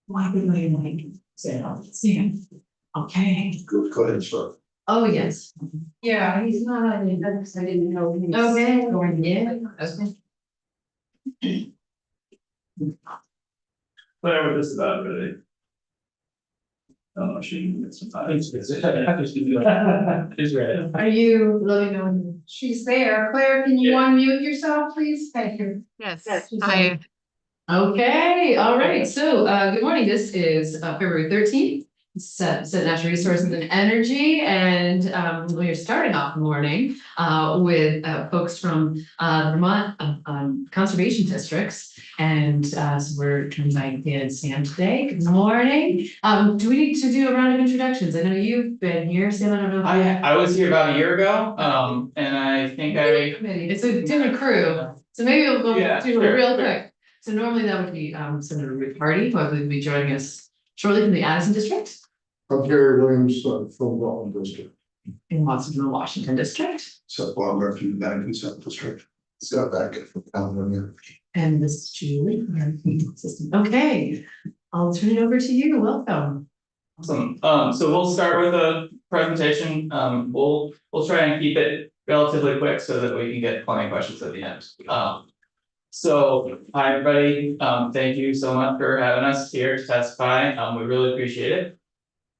Why would I like say it? Okay. Go ahead, sir. Oh, yes. Yeah, he's not on the agenda because I didn't know he was going in. Okay. Whatever this is about, really. Oh, she can get some time. She's ready. Are you really knowing? She's there. Claire, can you unmute yourself, please? Thank you. Yes. She's Hi. Okay, all right. So, good morning. This is February 13th. Set Natural Resources and Energy, and we're starting off the morning with folks from Vermont conservation districts, and so we're joined by Dan and Sam today. Good morning. Do we need to do a round of introductions? I know you've been here, Sam. I don't know. I was here about a year ago, and I think It's a different crew, so maybe we'll go Yeah, do it sure, real sure. quick. So normally that would be Senator Rick Hardy, who I believe will be joining us shortly from the Addison district. I'm Gary Williams from Rutland District. And Watsonville, Washington district. So Longer from the Madison South District. Scott back from California. And this is Julie. our assistant. Okay, I'll turn it over to you. Welcome. Awesome. So we'll start with a presentation. We'll try and keep it relatively quick so that we can get plenty of questions at the end. So hi, everybody. Thank you so much for having us here to testify. We really appreciate it.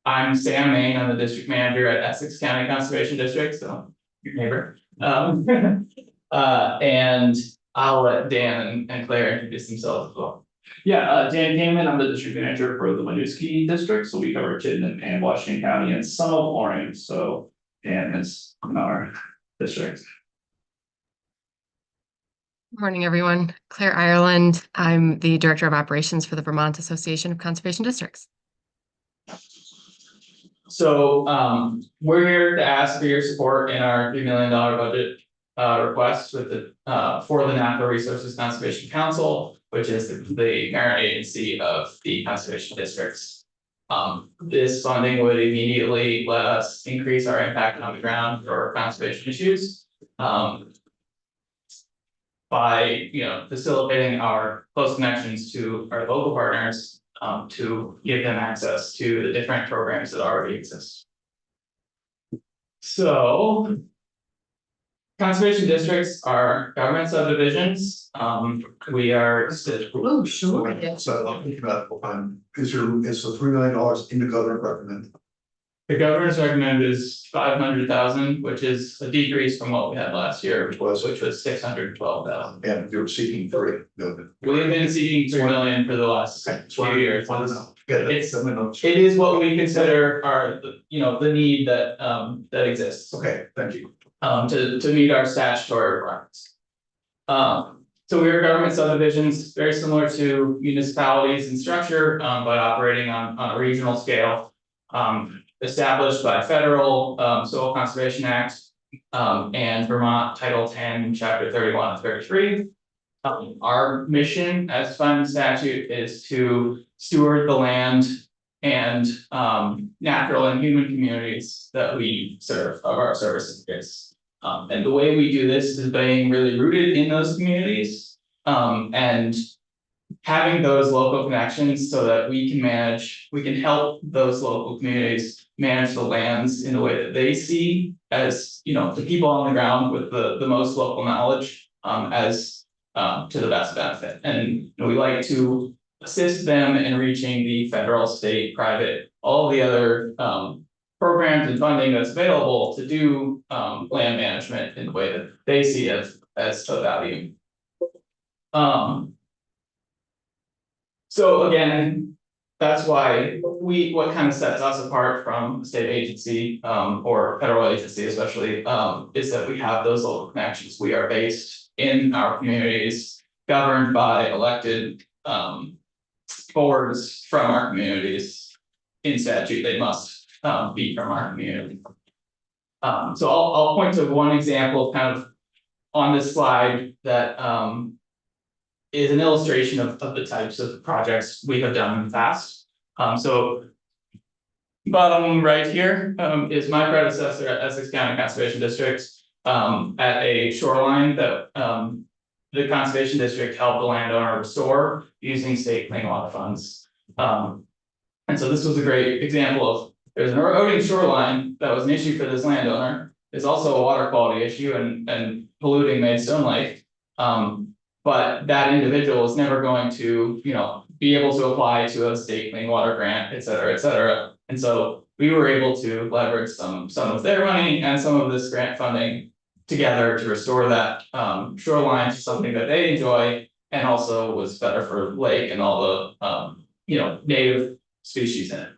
I'm Sam Main. I'm the district manager at Essex County Conservation District, so your neighbor. And I'll let Dan and Claire introduce themselves as well. Yeah, Dan Kamen, I'm the district manager for the Winooski district, so we cover Chittenden and Washington County and some of Orange, so Dan is in our district. Morning, everyone. Claire Ireland. I'm the Director of Operations for the Vermont Association of Conservation Districts. So we're here to ask for your support in our $3 million budget request with the for the Natural Resources Conservation Council, which is the parent agency of the conservation districts. This funding would immediately let us increase our impact on the ground for conservation issues. By facilitating our close connections to our local partners to give them access to the different programs that already exist. So conservation districts are government subdivisions. We are. Oh, sure. So I'm thinking about is the $3 million in the government recommend? The governor's recommend is 500,000, which is a decrease from what we had last year, which was 612,000. And they were seeking $3 million. We've been seeking 3 million for the last few years. It is what we consider our, the need that that exists. Okay, thank you. To meet our statutory requirements. So we are government subdivisions, very similar to municipalities in structure, but operating on a regional scale. Established by federal Soil Conservation Act and Vermont Title 10, Chapter 31 and 33. Our mission as defined in statute is to steward the land and natural and human communities that we serve of our service areas. And the way we do this is being really rooted in those communities and having those local connections so that we can help those local communities manage the lands in a way that they see as, the people on the ground with the most local knowledge as to the best benefit. And we like to assist them in reaching the federal, state, private, all the other programs and funding that's available to do land management in the way that they see as of value. So again, that's why what kind of sets us apart from a state agency or federal agency especially is that we have those local connections. We are based in our communities, governed by elected boards from our communities. In statute, they must be from our community. So I'll point to one example kind of on this slide that is an illustration of the types of projects we have done in the past. So bottom right here is my predecessor at Essex County Conservation District at a shoreline that the Conservation District helped the landowner restore using state clean water funds. And so this was a great example of, there's an eroding shoreline that was an issue for this landowner. There's also a water quality issue and polluting Maidstone Lake. But that individual is never going to, be able to apply to a state clean water grant, et cetera, et cetera. And so we were able to leverage some of their money and some of this grant funding together to restore that shoreline to something that they enjoy, and also was better for the lake and all the native species in it.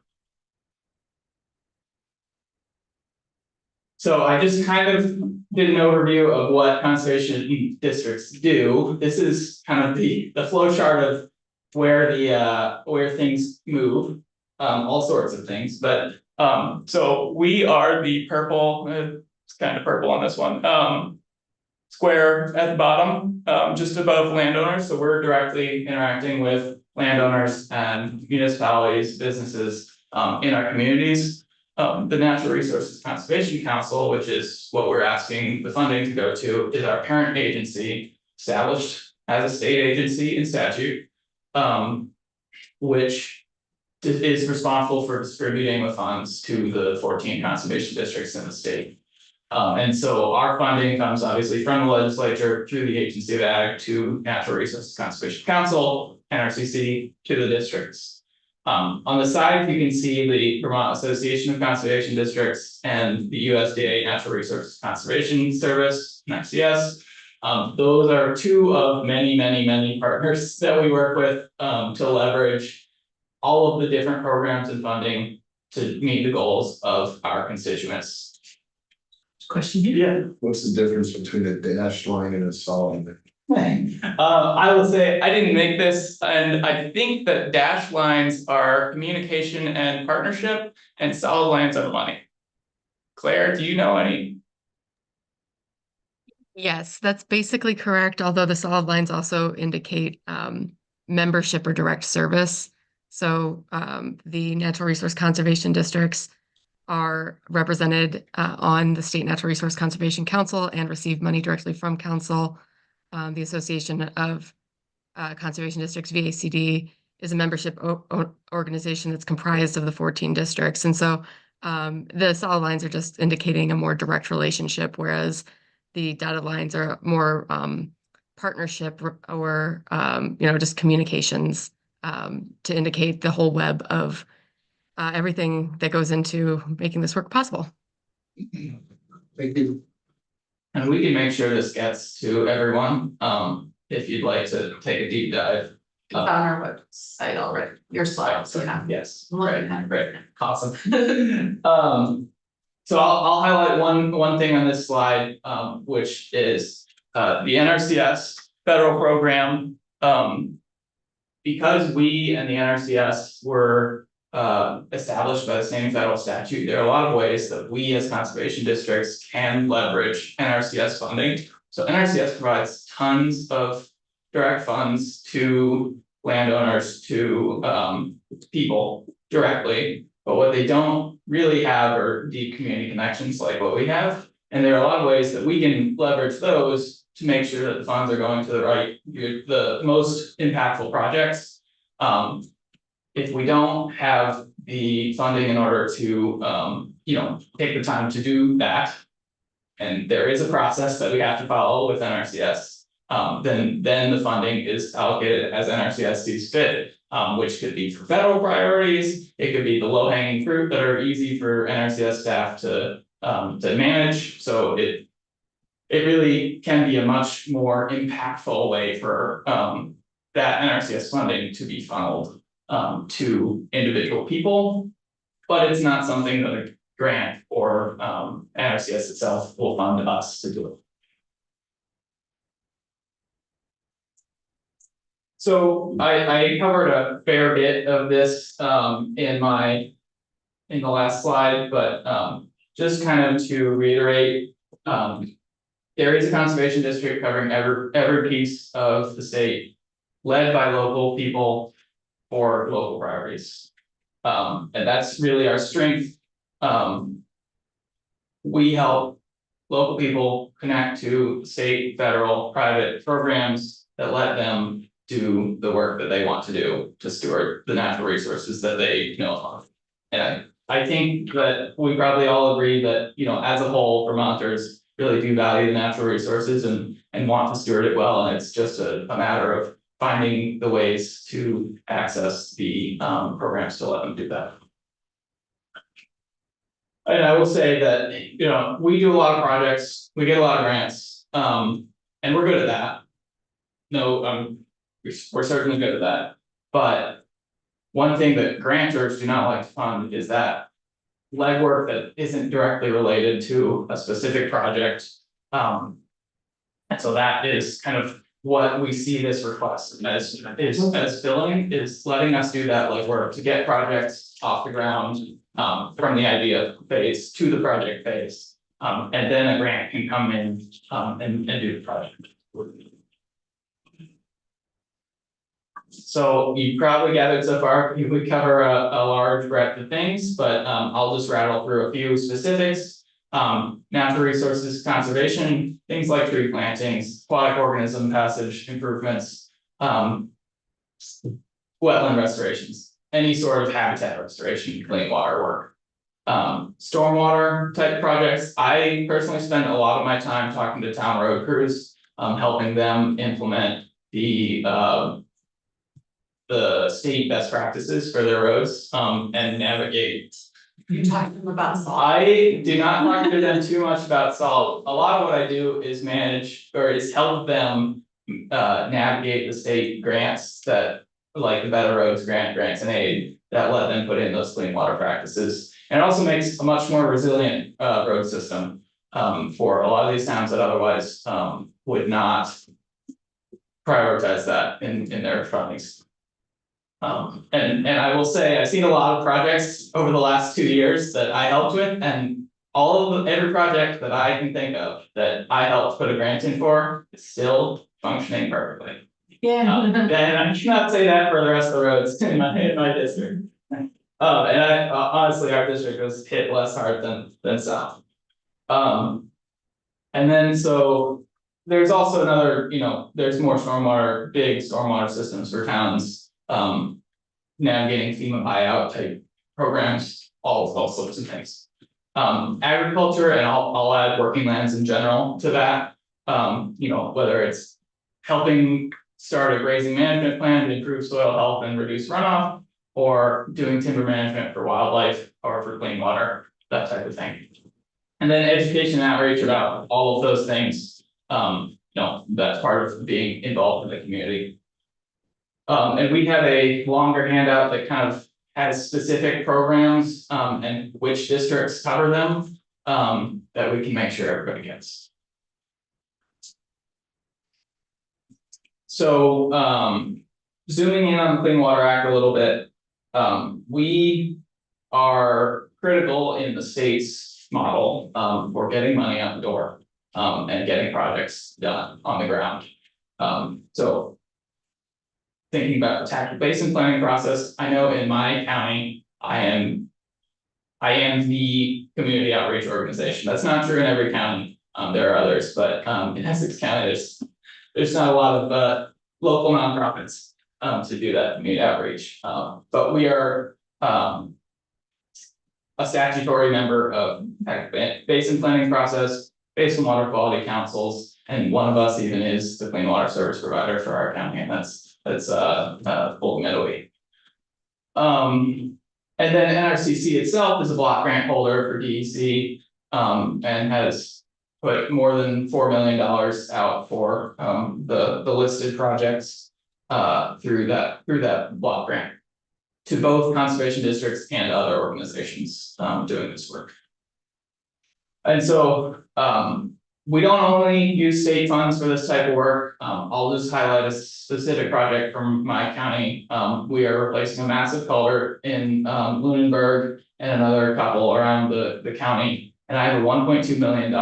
So I just kind of did an overview of what conservation districts do. This is kind of the flow chart of where things move, all sorts of things, but so we are the purple, it's kind of purple on this one, square at the bottom, just above landowners, so we're directly interacting with landowners and municipalities, businesses in our communities. The Natural Resources Conservation Council, which is what we're asking the funding to go to, is our parent agency, established as a state agency in statute, which is responsible for distributing the funds to the 14 conservation districts in the state. And so our funding comes obviously from the legislature through the Agency of Ag to Natural Resources Conservation Council, NRCC, to the districts. On the side, you can see the Vermont Association of Conservation Districts and the USDA Natural Resources Conservation Service, NRCS. Those are two of many partners that we work with to leverage all of the different programs and funding to meet the goals of our constituents. Question here? Yeah. What's the difference between a dashed line and a solid line? I will say I didn't make this, and I think that dash lines are communication and partnership, and solid lines are money. Claire, do you know any? Yes, that's basically correct, although the solid lines also indicate membership or direct service. So the natural resource conservation districts are represented on the State Natural Resource Conservation Council and receive money directly from council. The Association of Conservation Districts, VACD, is a membership organization that's comprised of the 14 districts. And so the solid lines are just indicating a more direct relationship, whereas the dotted lines are more partnership or just communications to indicate the whole web of everything that goes into making this work possible. Thank you. And we can make sure this gets to everyone, if you'd like to take a deep dive. It's on our website already, your slides, yeah. Yes, Right. great, awesome. So I'll highlight one thing on this slide, which is the NRCS federal program. Because we and the NRCS were established by the same federal statute, there are a lot of ways that we as conservation districts can leverage NRCS funding. So NRCS provides tons of direct funds to landowners, to people directly, but what they don't really have are deep community connections like what we have. And there are a lot of ways that we can leverage those to make sure that the funds are going to the most impactful projects. If we don't have the funding in order to, take the time to do that, and there is a process that we have to follow with NRCS, then the funding is allocated as NRCS sees fit, which could be for federal priorities. It could be the low hanging fruit that are easy for NRCS staff to manage. So it really can be a much more impactful way for that NRCS funding to be funneled to individual people, but it's not something that a grant or NRCS itself will fund us to do it. So I covered a fair bit of this in the last slide, but just kind of to reiterate, there is a conservation district covering every piece of the state, led by local people for local priorities. And that's really our strength. We help local people connect to state, federal, private programs that let them do the work that they want to do to steward the natural resources that they know of. And I think that we probably all agree that, as a whole, Vermonters really do value the natural resources and want to steward it well, and it's just a matter of finding the ways to access the programs to let them do that. And I will say that, we do a lot of projects, we get a lot of grants, and we're good at that. No, we're certainly good at that, but one thing that grantors do not like to fund is that legwork that isn't directly related to a specific project. And so that is kind of what we see this request as filling, is letting us do that legwork to get projects off the ground, from the idea phase to the project phase. And then a grant can come in, and do the project. So you probably gathered so far, we cover a large breadth of things, but I'll just rattle through a few specifics. Natural resources conservation, things like tree plantings, aquatic organism passage improvements, wetland restorations, any sort of habitat restoration, clean water work. Stormwater type projects, I personally spend a lot of my time talking to town road crews, helping them implement the state best practices for their roads, and navigate. You talked to them about salt. I do not talk to them too much about salt. A lot of what I do is manage or is help them navigate the state grants that, like the Better Roads grants and aid, that let them put in those clean water practices. And it also makes a much more resilient road system for a lot of these towns that otherwise would not prioritize that in their fundings. And I will say, I've seen a lot of projects over the last 2 years that I helped with, and every project that I can think of that I helped put a grant in for is still functioning perfectly. Yeah. And I cannot say that for the rest of the roads in my district. And I honestly, our district was hit less hard than South. And then so there's also another, there's more big stormwater systems for towns. Navigating FEMA buyout type programs, all sorts of things. Agriculture, and I'll add working lands in general to that. Whether it's helping start a grazing management plan to improve soil health and reduce runoff, or doing timber management for wildlife or for clean water, that type of thing. And then education and outreach about all of those things. That's part of being involved in the community. And we have a longer handout that kind of has specific programs, and which districts cover them, that we can make sure everybody gets. So, zooming in on the Clean Water Act a little bit, we are critical in the state's model, for getting money out the door, and getting projects done on the ground. So thinking about the tactical basin planning process, I know in my county, I am the community outreach organization. That's not true in every county. There are others, but in Essex County, there's not a lot of local nonprofits to do that community outreach. But we are a statutory member of basin planning process, basin water quality councils, and one of us even is the clean water service provider for our county, and that's Fulton Meadowy. And then NRCC itself is a block grant holder for DEC, and has put more than $4 million out for the listed projects through that block grant to both conservation districts and other organizations doing this work. And so we don't only use state funds for this type of work. I'll just highlight a specific project from my county. We are replacing a massive culvert in Lunenburg and another couple around the county. And I have a $1.2 million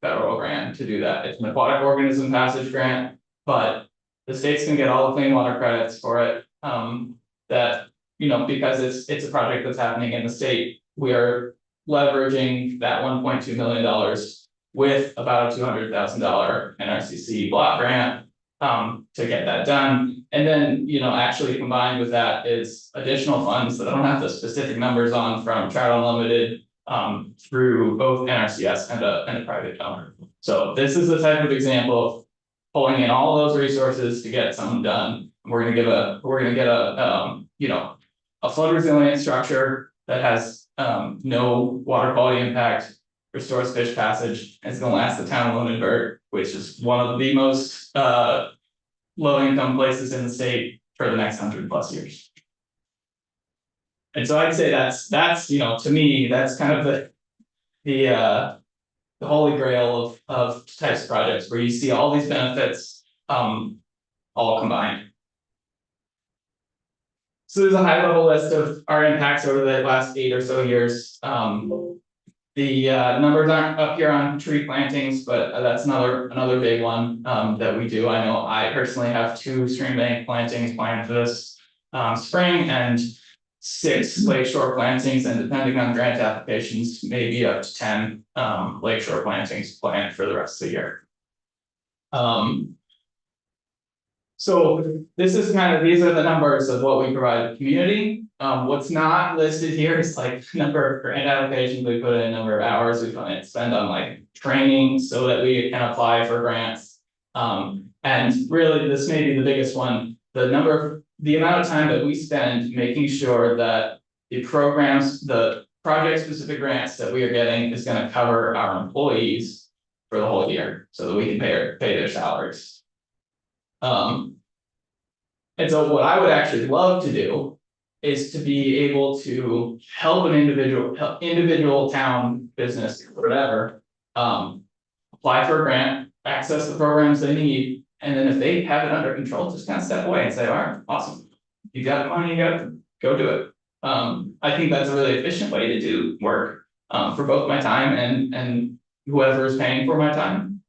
federal grant to do that. It's an aquatic organism passage grant, but the state's gonna get all the clean water credits for it. That, because it's a project that's happening in the state, we are leveraging that $1.2 million with about a $200,000 NRCC block grant to get that done. And then, actually combined with that is additional funds that I don't have the specific numbers on from Trout Unlimited. Through both NRCS and a private donor. So this is the type of example of pulling in all those resources to get something done. We're gonna get a flood resilient structure that has no water quality impact, restores fish passage, and it's gonna last the town of Lunenburg, which is one of the most low income places in the state for the next 100+ years. And so I'd say that's, to me, that's kind of the holy grail of types of projects where you see all these benefits, all combined. So there's a high level list of our impacts over the last 8 or so years. The numbers aren't up here on tree plantings, but that's another big one that we do. I know I personally have 2 stream bank plantings planned for this spring and 6 lakeshore plantings, and depending on grant applications, maybe up to 10 lakeshore plantings planned for the rest of the year. So this is these are the numbers of what we provide the community. What's not listed here is like number of grant applications we put in, number of hours we spend on like training so that we can apply for grants. And really, this may be the biggest one, the amount of time that we spend making sure that the programs, the project specific grants that we are getting is going to cover our employees for the whole year so that we can pay their salaries. And so what I would actually love to do is to be able to help an individual town business or whatever, apply for a grant, access the programs they need, and then if they have it under control, just kind of step away and say, all right, awesome, you got the money, you got to go do it. I think that's a really efficient way to do work for both my time and whoever is paying for my time.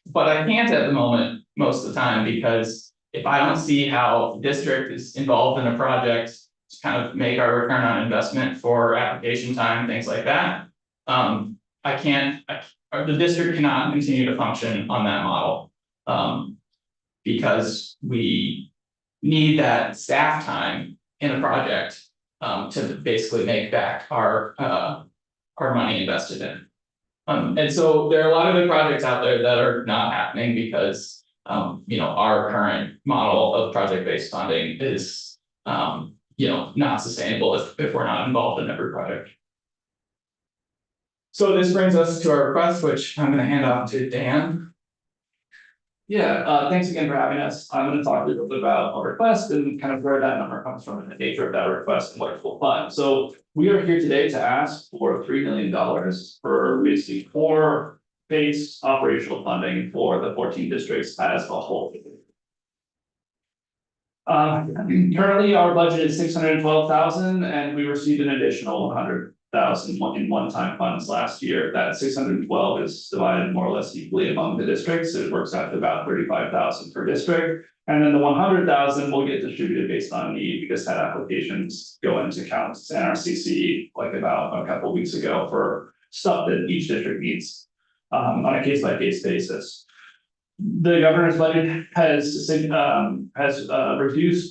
But I can't at the moment most of the time, because if I don't see how the district is involved in a project to kind of make our return on investment for application time, things like that, the district cannot continue to function on that model. Because we need that staff time in a project to basically make back our money invested in. And so there are a lot of good projects out there that are not happening because our current model of project-based funding is not sustainable if we're not involved in every project. So this brings us to our request, which I'm going to hand off to Dan. Yeah, thanks again for having us. I'm going to talk a little bit about our request and kind of where that number comes from and the nature of that request and what it will fund. So we are here today to ask for $3 million for basically 4 base operational funding for the 14 districts as a whole. Currently, our budget is $612,000, and we received an additional $100,000 in one-time funds last year. That 612 is divided more or less equally among the districts. It works out to about $35,000 per district. And then the 100,000 will get distributed based on need, because that applications go into counts NRCC like about a couple of weeks ago for stuff that each district needs on a case-by-case basis. The governor's budget has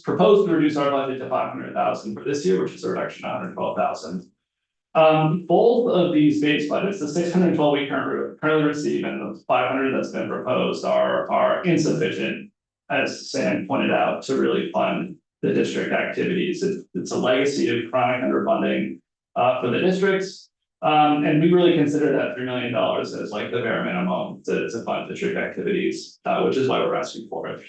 proposed to reduce our budget to $500,000 for this year, which is a reduction of $112,000. Both of these base budgets, the 612 we currently receive and the 500 that's been proposed, are insufficient, as Sam pointed out, to really fund the district activities. It's a legacy of chronic underfunding for the districts. And we really consider that $3 million as like the bare minimum to fund district activities, which is why we're asking for it.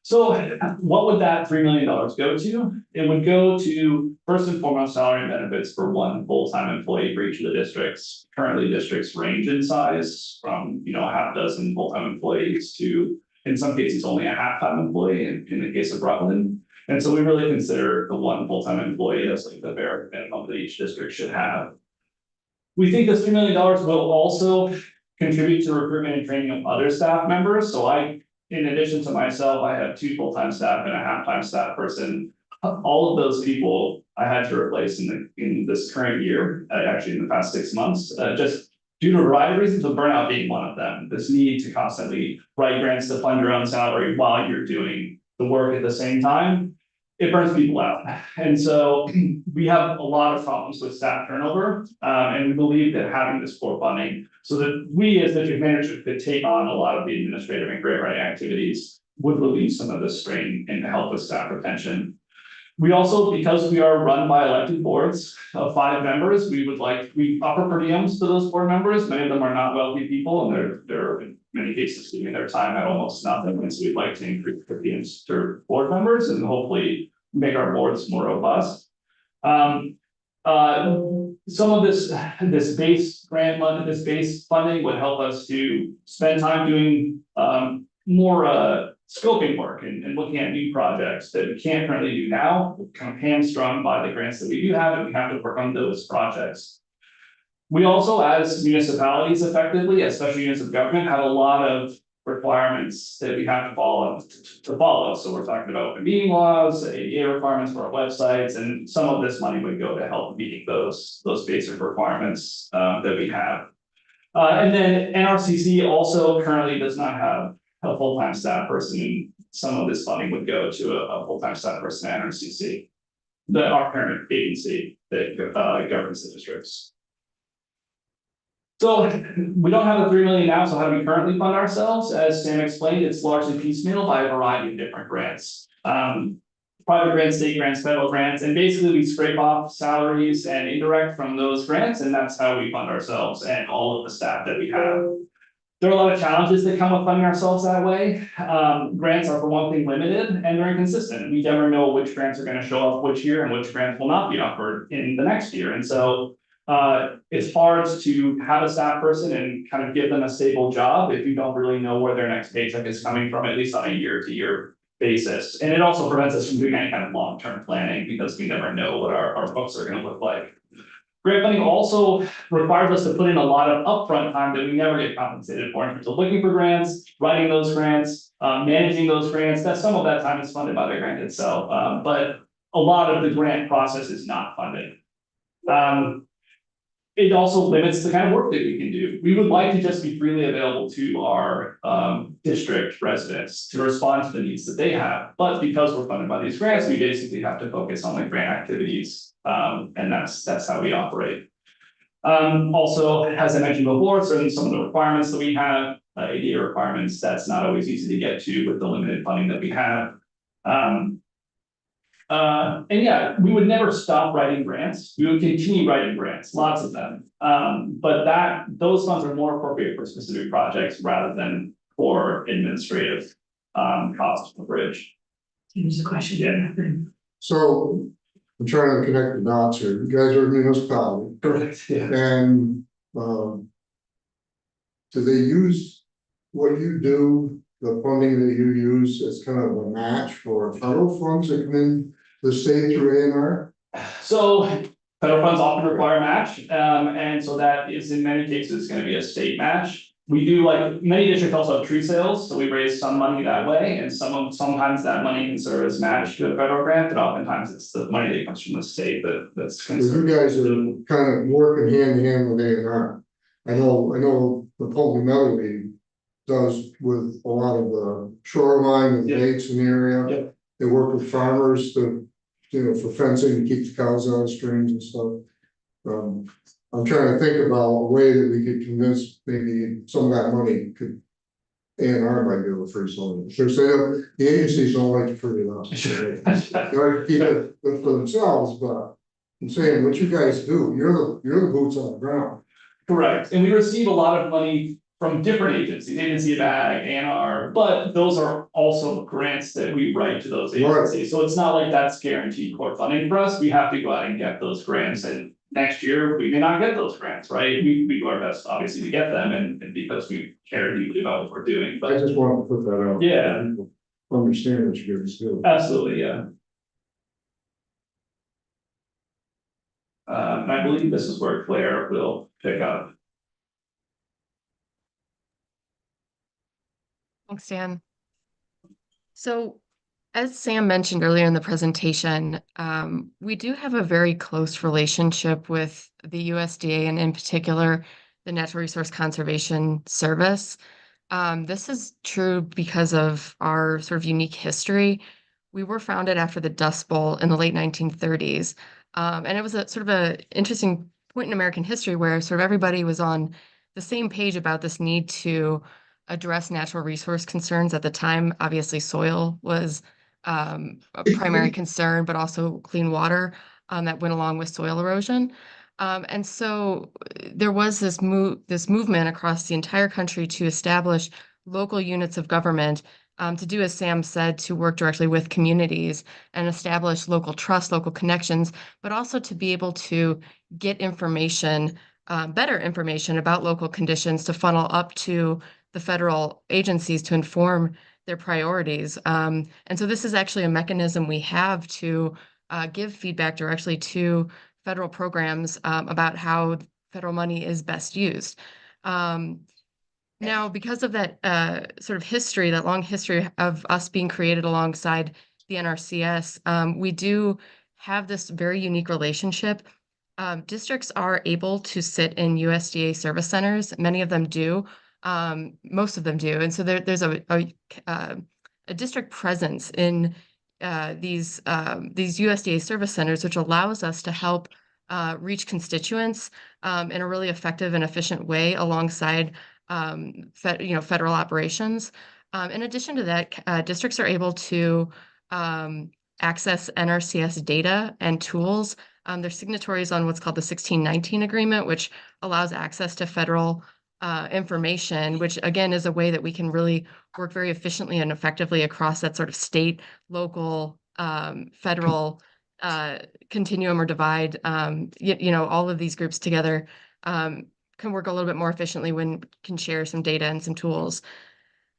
So what would that $3 million go to? It would go to, first and foremost, salary and benefits for 1 full-time employee for each of the districts. Currently, districts range in size from a half dozen full-time employees to, in some cases, only a half-time employee in the case of Rutland. And so we really consider the 1 full-time employee as like the bare minimum that each district should have. We think this $3 million will also contribute to recruitment and training of other staff members. So in addition to myself, I have 2 full-time staff and a half-time staff person. All of those people I had to replace in this current year, actually in the past 6 months, just due to a variety of reasons, but burnout being one of them, this need to constantly write grants to fund your own salary while you're doing the work at the same time, it burns people out. And so we have a lot of problems with staff turnover, and we believe that having this core funding so that we as district managers could take on a lot of the administrative and grant writing activities would relieve some of the strain and help with staff retention. We also, because we are run by elected boards of 5 members, we offer per diems to those board members. Many of them are not wealthy people, and they're in many cases giving their time at almost nothing. And so we'd like to increase per diems to board members and hopefully make our boards more robust. Some of this base grant money, this base funding would help us to spend time doing more scoping work and looking at new projects that we can't currently do now. We're kind of hamstrung by the grants that we do have, and we have to work on those projects. We also, as municipalities effectively, especially units of government, have a lot of requirements that we have to follow. So we're talking about open meeting laws, ADA requirements for our websites, and some of this money would go to help meeting those basic requirements that we have. And then NRCC also currently does not have a full-time staff person. Some of this funding would go to a full-time staff person at NRCC, our parent agency that governs the districts. So we don't have the 3 million now, so how do we currently fund ourselves? As Sam explained, it's largely piecemeal by a variety of different grants. Private grants, state grants, federal grants, and basically we scrape off salaries and indirect from those grants, and that's how we fund ourselves and all of the staff that we have. There are a lot of challenges that come with funding ourselves that way. Grants are, for one thing, limited and they're inconsistent. We never know which grants are going to show up which year and which grants will not be offered in the next year. And so it's hard to have a staff person and kind of give them a stable job if you don't really know where their next paycheck is coming from, at least on a year-to-year basis. And it also prevents us from doing any kind of long-term planning because we never know what our books are going to look like. Grant funding also requires us to put in a lot of upfront time that we never get compensated for in terms of looking for grants, writing those grants, managing those grants. That some of that time is funded by the grant itself, but a lot of the grant process is not funded. It also limits the kind of work that we can do. We would like to just be freely available to our district residents to respond to the needs that they have. But because we're funded by these grants, we basically have to focus on the grant activities. And that's how we operate. Also, as I mentioned before, certainly some of the requirements that we have, ADA requirements, that's not always easy to get to with the limited funding that we have. And yeah, we would never stop writing grants. We would continue writing grants, lots of them. But those funds are more appropriate for specific projects rather than for administrative costs for bridge. Here's a question. Yeah. So I'm trying to connect the dots here. You guys are a municipality. Correct, yeah. And do they use what you do, the funding that you use as kind of a match for federal funds that come in the state through A&R? So federal funds often require a match, and so that is in many cases going to be a state match. We do, like many districts also have tree sales, so we raise some money that way, and sometimes that money can serve as match to a federal grant, but oftentimes it's the money that comes from the state that's concerned. You guys are kind of working hand in hand with A&R. I know the Pulteney Meadow League does with a lot of the shoreline and lakes in the area. Yep. They work with farmers to, for fencing to keep the cows out of streams and stuff. I'm trying to think about a way that we could convince maybe some of that money could A&R might be able to free some of it. Because the agencies don't like to free it up. They like to keep it for themselves, but I'm saying what you guys do, you're the boots on the ground. Correct, and we receive a lot of money from different agencies, Agency of Ag, A&R, but those are also grants that we write to those agencies. Right. So it's not like that's guaranteed core funding for us. We have to go out and get those grants, and next year we may not get those grants, right? We do our best obviously to get them and because we care deeply about what we're doing. But I just want to put that out. Yeah. People understand what you guys do. Absolutely, yeah. And I believe this is where Claire will pick up. Thanks, Dan. So as Sam mentioned earlier in the presentation, we do have a very close relationship with the USDA and in particular, the Natural Resource Conservation Service. This is true because of our sort of unique history. We were founded after the Dust Bowl in the late 1930s. And it was a sort of a interesting point in American history where sort of everybody was on the same page about this need to address natural resource concerns. At the time, obviously, soil was a primary concern, but also clean water that went along with soil erosion. And so there was this movement across the entire country to establish local units of government, to do as Sam said, to work directly with communities and establish local trust, local connections, but also to be able to get information, better information about local conditions to funnel up to the federal agencies to inform their priorities. And so this is actually a mechanism we have to give feedback directly to federal programs about how federal money is best used. Now, because of that sort of history, that long history of us being created alongside the NRCS, we do have this very unique relationship. Districts are able to sit in USDA service centers. Many of them do. Most of them do. And so there's a district presence in these USDA service centers, which allows us to help reach constituents in a really effective and efficient way alongside federal operations. In addition to that, districts are able to access NRCS data and tools. They're signatories on what's called the 1619 agreement, which allows access to federal information, which again is a way that we can really work very efficiently and effectively across that sort of state, local, federal continuum or divide. All of these groups together can work a little bit more efficiently when can share some data and some tools.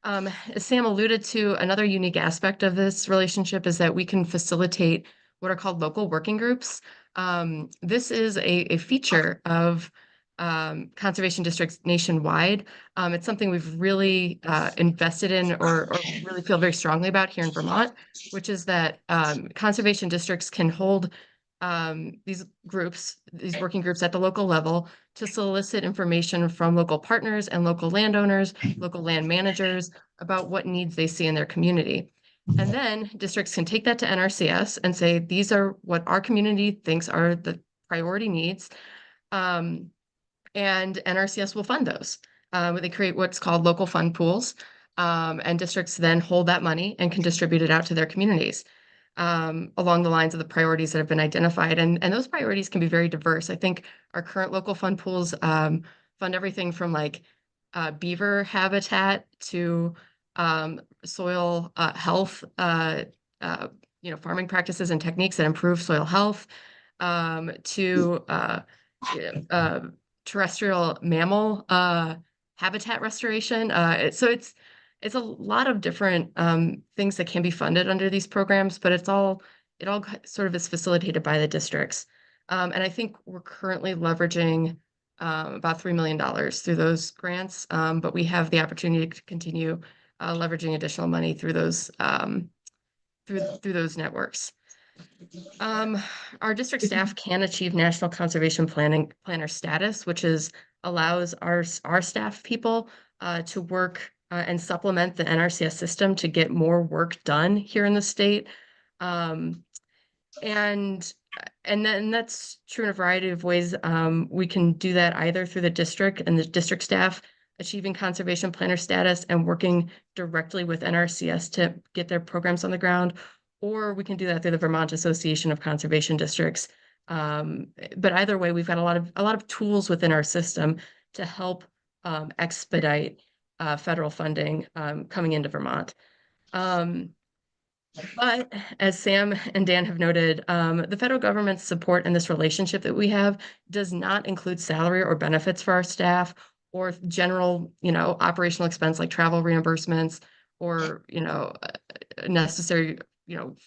As Sam alluded to, another unique aspect of this relationship is that we can facilitate what are called local working groups. This is a feature of conservation districts nationwide. It's something we've really invested in or really feel very strongly about here in Vermont, which is that conservation districts can hold these working groups at the local level to solicit information from local partners and local landowners, local land managers about what needs they see in their community. And then districts can take that to NRCS and say, these are what our community thinks are the priority needs. And NRCS will fund those. They create what's called local fund pools. And districts then hold that money and can distribute it out to their communities along the lines of the priorities that have been identified. And those priorities can be very diverse. I think our current local fund pools fund everything from like beaver habitat to soil health, farming practices and techniques that improve soil health, to terrestrial mammal habitat restoration. So it's a lot of different things that can be funded under these programs, but it all sort of is facilitated by the districts. And I think we're currently leveraging about $3 million through those grants, but we have the opportunity to continue leveraging additional money through those through those networks. Our district staff can achieve National Conservation Planner status, which allows our staff people to work and supplement the NRCS system to get more work done here in the state. And then that's true in a variety of ways. We can do that either through the district and the district staff achieving conservation planner status and working directly with NRCS to get their programs on the ground, or we can do that through the Vermont Association of Conservation Districts. But either way, we've got a lot of tools within our system to help expedite federal funding coming into Vermont. But as Sam and Dan have noted, the federal government's support in this relationship that we have does not include salary or benefits for our staff or general, operational expense like travel reimbursements or, necessary,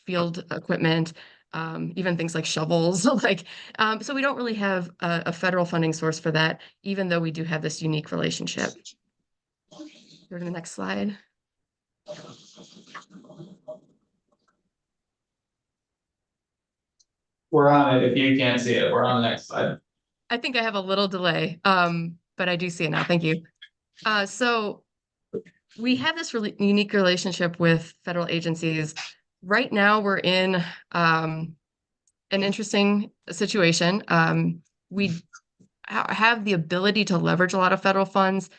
field equipment, even things like shovels. So we don't really have a federal funding source for that, even though we do have this unique relationship. Go to the next slide. We're on it. If you can't see it, we're on the next slide. I think I have a little delay. but I do see it now. Thank you. So we have this really unique relationship with federal agencies. Right now, we're in an interesting situation. We have the ability to leverage a lot of federal funds,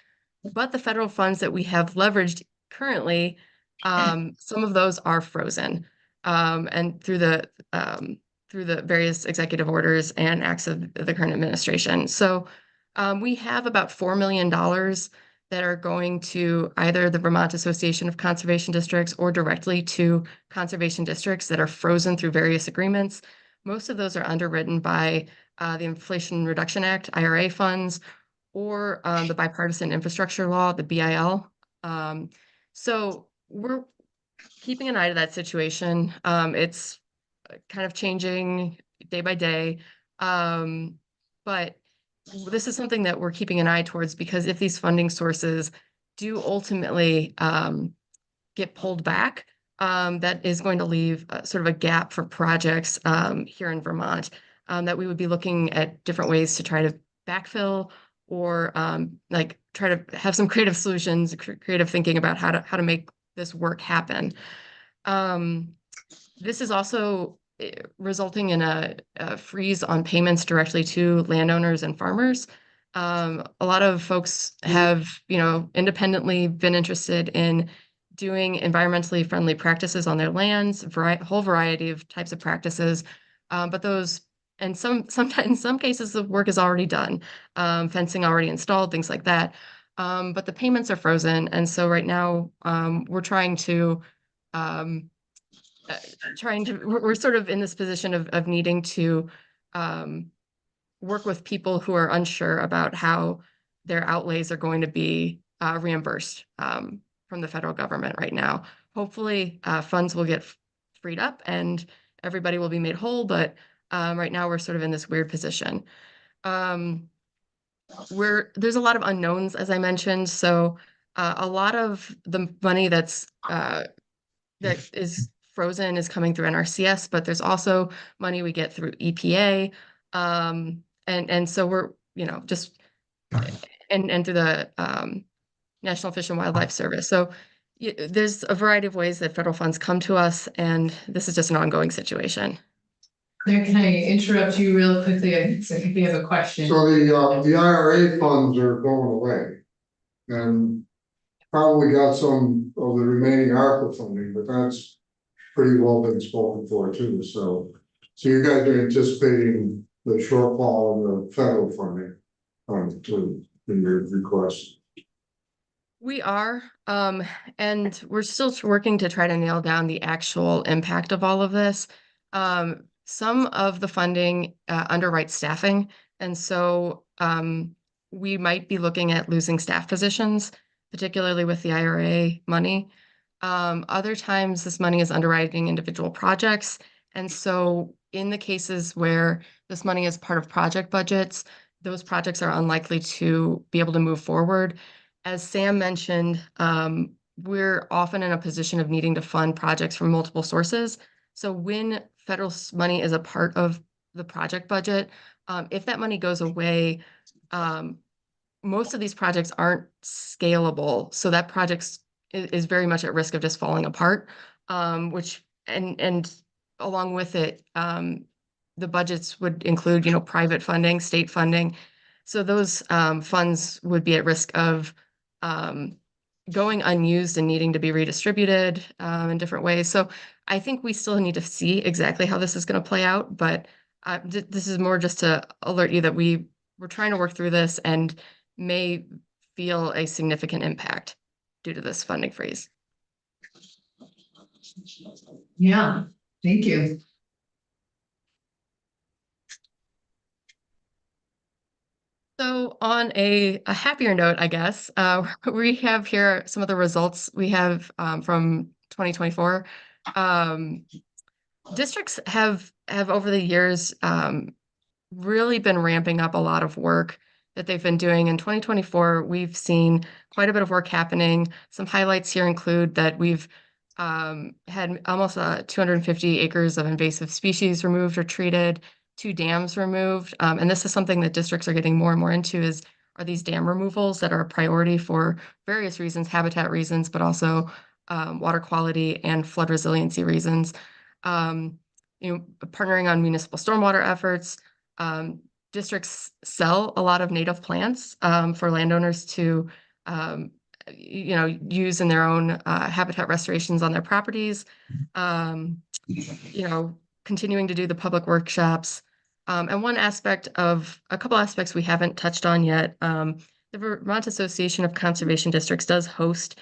but the federal funds that we have leveraged currently, some of those are frozen. And through the various executive orders and acts of the current administration. So we have about $4 million that are going to either the Vermont Association of Conservation Districts or directly to conservation districts that are frozen through various agreements. Most of those are underwritten by the Inflation Reduction Act, IRA funds, or the Bipartisan Infrastructure Law, the BIL. So we're keeping an eye to that situation. It's kind of changing day by day. But this is something that we're keeping an eye towards because if these funding sources do ultimately get pulled back, that is going to leave sort of a gap for projects here in Vermont that we would be looking at different ways to try to backfill or like try to have some creative solutions, creative thinking about how to make this work happen. This is also resulting in a freeze on payments directly to landowners and farmers. A lot of folks have, independently been interested in doing environmentally friendly practices on their lands, whole variety of types of practices. But those, and sometimes in some cases, the work is already done, fencing already installed, things like that. But the payments are frozen. And so right now, we're um, we're sort of in this position of needing to work with people who are unsure about how their outlays are going to be reimbursed from the federal government right now. Hopefully, funds will get freed up and everybody will be made whole, but right now we're sort of in this weird position. There's a lot of unknowns, as I mentioned, so a lot of the money that is frozen is coming through NRCS, but there's also money we get through EPA. And so we're, just and through the National Fish and Wildlife Service. So there's a variety of ways that federal funds come to us, and this is just an ongoing situation. Claire, can I interrupt you real quickly? I think we have a question. So the IRA funds are going away. And probably got some of the remaining ARPA funding, but that's pretty well been spoken for too, so you guys are anticipating the shortfall in the federal funding in your request. We are, and we're still working to try to nail down the actual impact of all of this. Some of the funding underwrites staffing, and so we might be looking at losing staff positions, particularly with the IRA money. Other times, this money is underwriting individual projects, and so in the cases where this money is part of project budgets, those projects are unlikely to be able to move forward. As Sam mentioned, we're often in a position of needing to fund projects from multiple sources. So when federal money is a part of the project budget, if that money goes away, most of these projects aren't scalable. So that project is very much at risk of just falling apart, which and along with it, the budgets would include, private funding, state funding. So those funds would be at risk of going unused and needing to be redistributed in different ways. So I think we still need to see exactly how this is going to play out, but this is more just to alert you that we're trying to work through this and may feel a significant impact due to this funding freeze. Yeah, thank you. So on a happier note, I guess, we have here some of the results we have from 2024. Districts have over the years really been ramping up a lot of work that they've been doing. In 2024, we've seen quite a bit of work happening. Some highlights here include that we've had almost 250 acres of invasive species removed or treated, 2 dams removed. And this is something that districts are getting more and more into, is are these dam removals that are a priority for various reasons, habitat reasons, but also water quality and flood resiliency reasons. Partnering on municipal stormwater efforts. Districts sell a lot of native plants for landowners to use in their own habitat restorations on their properties. Continuing to do the public workshops. And a couple aspects we haven't touched on yet, the Vermont Association of Conservation Districts does host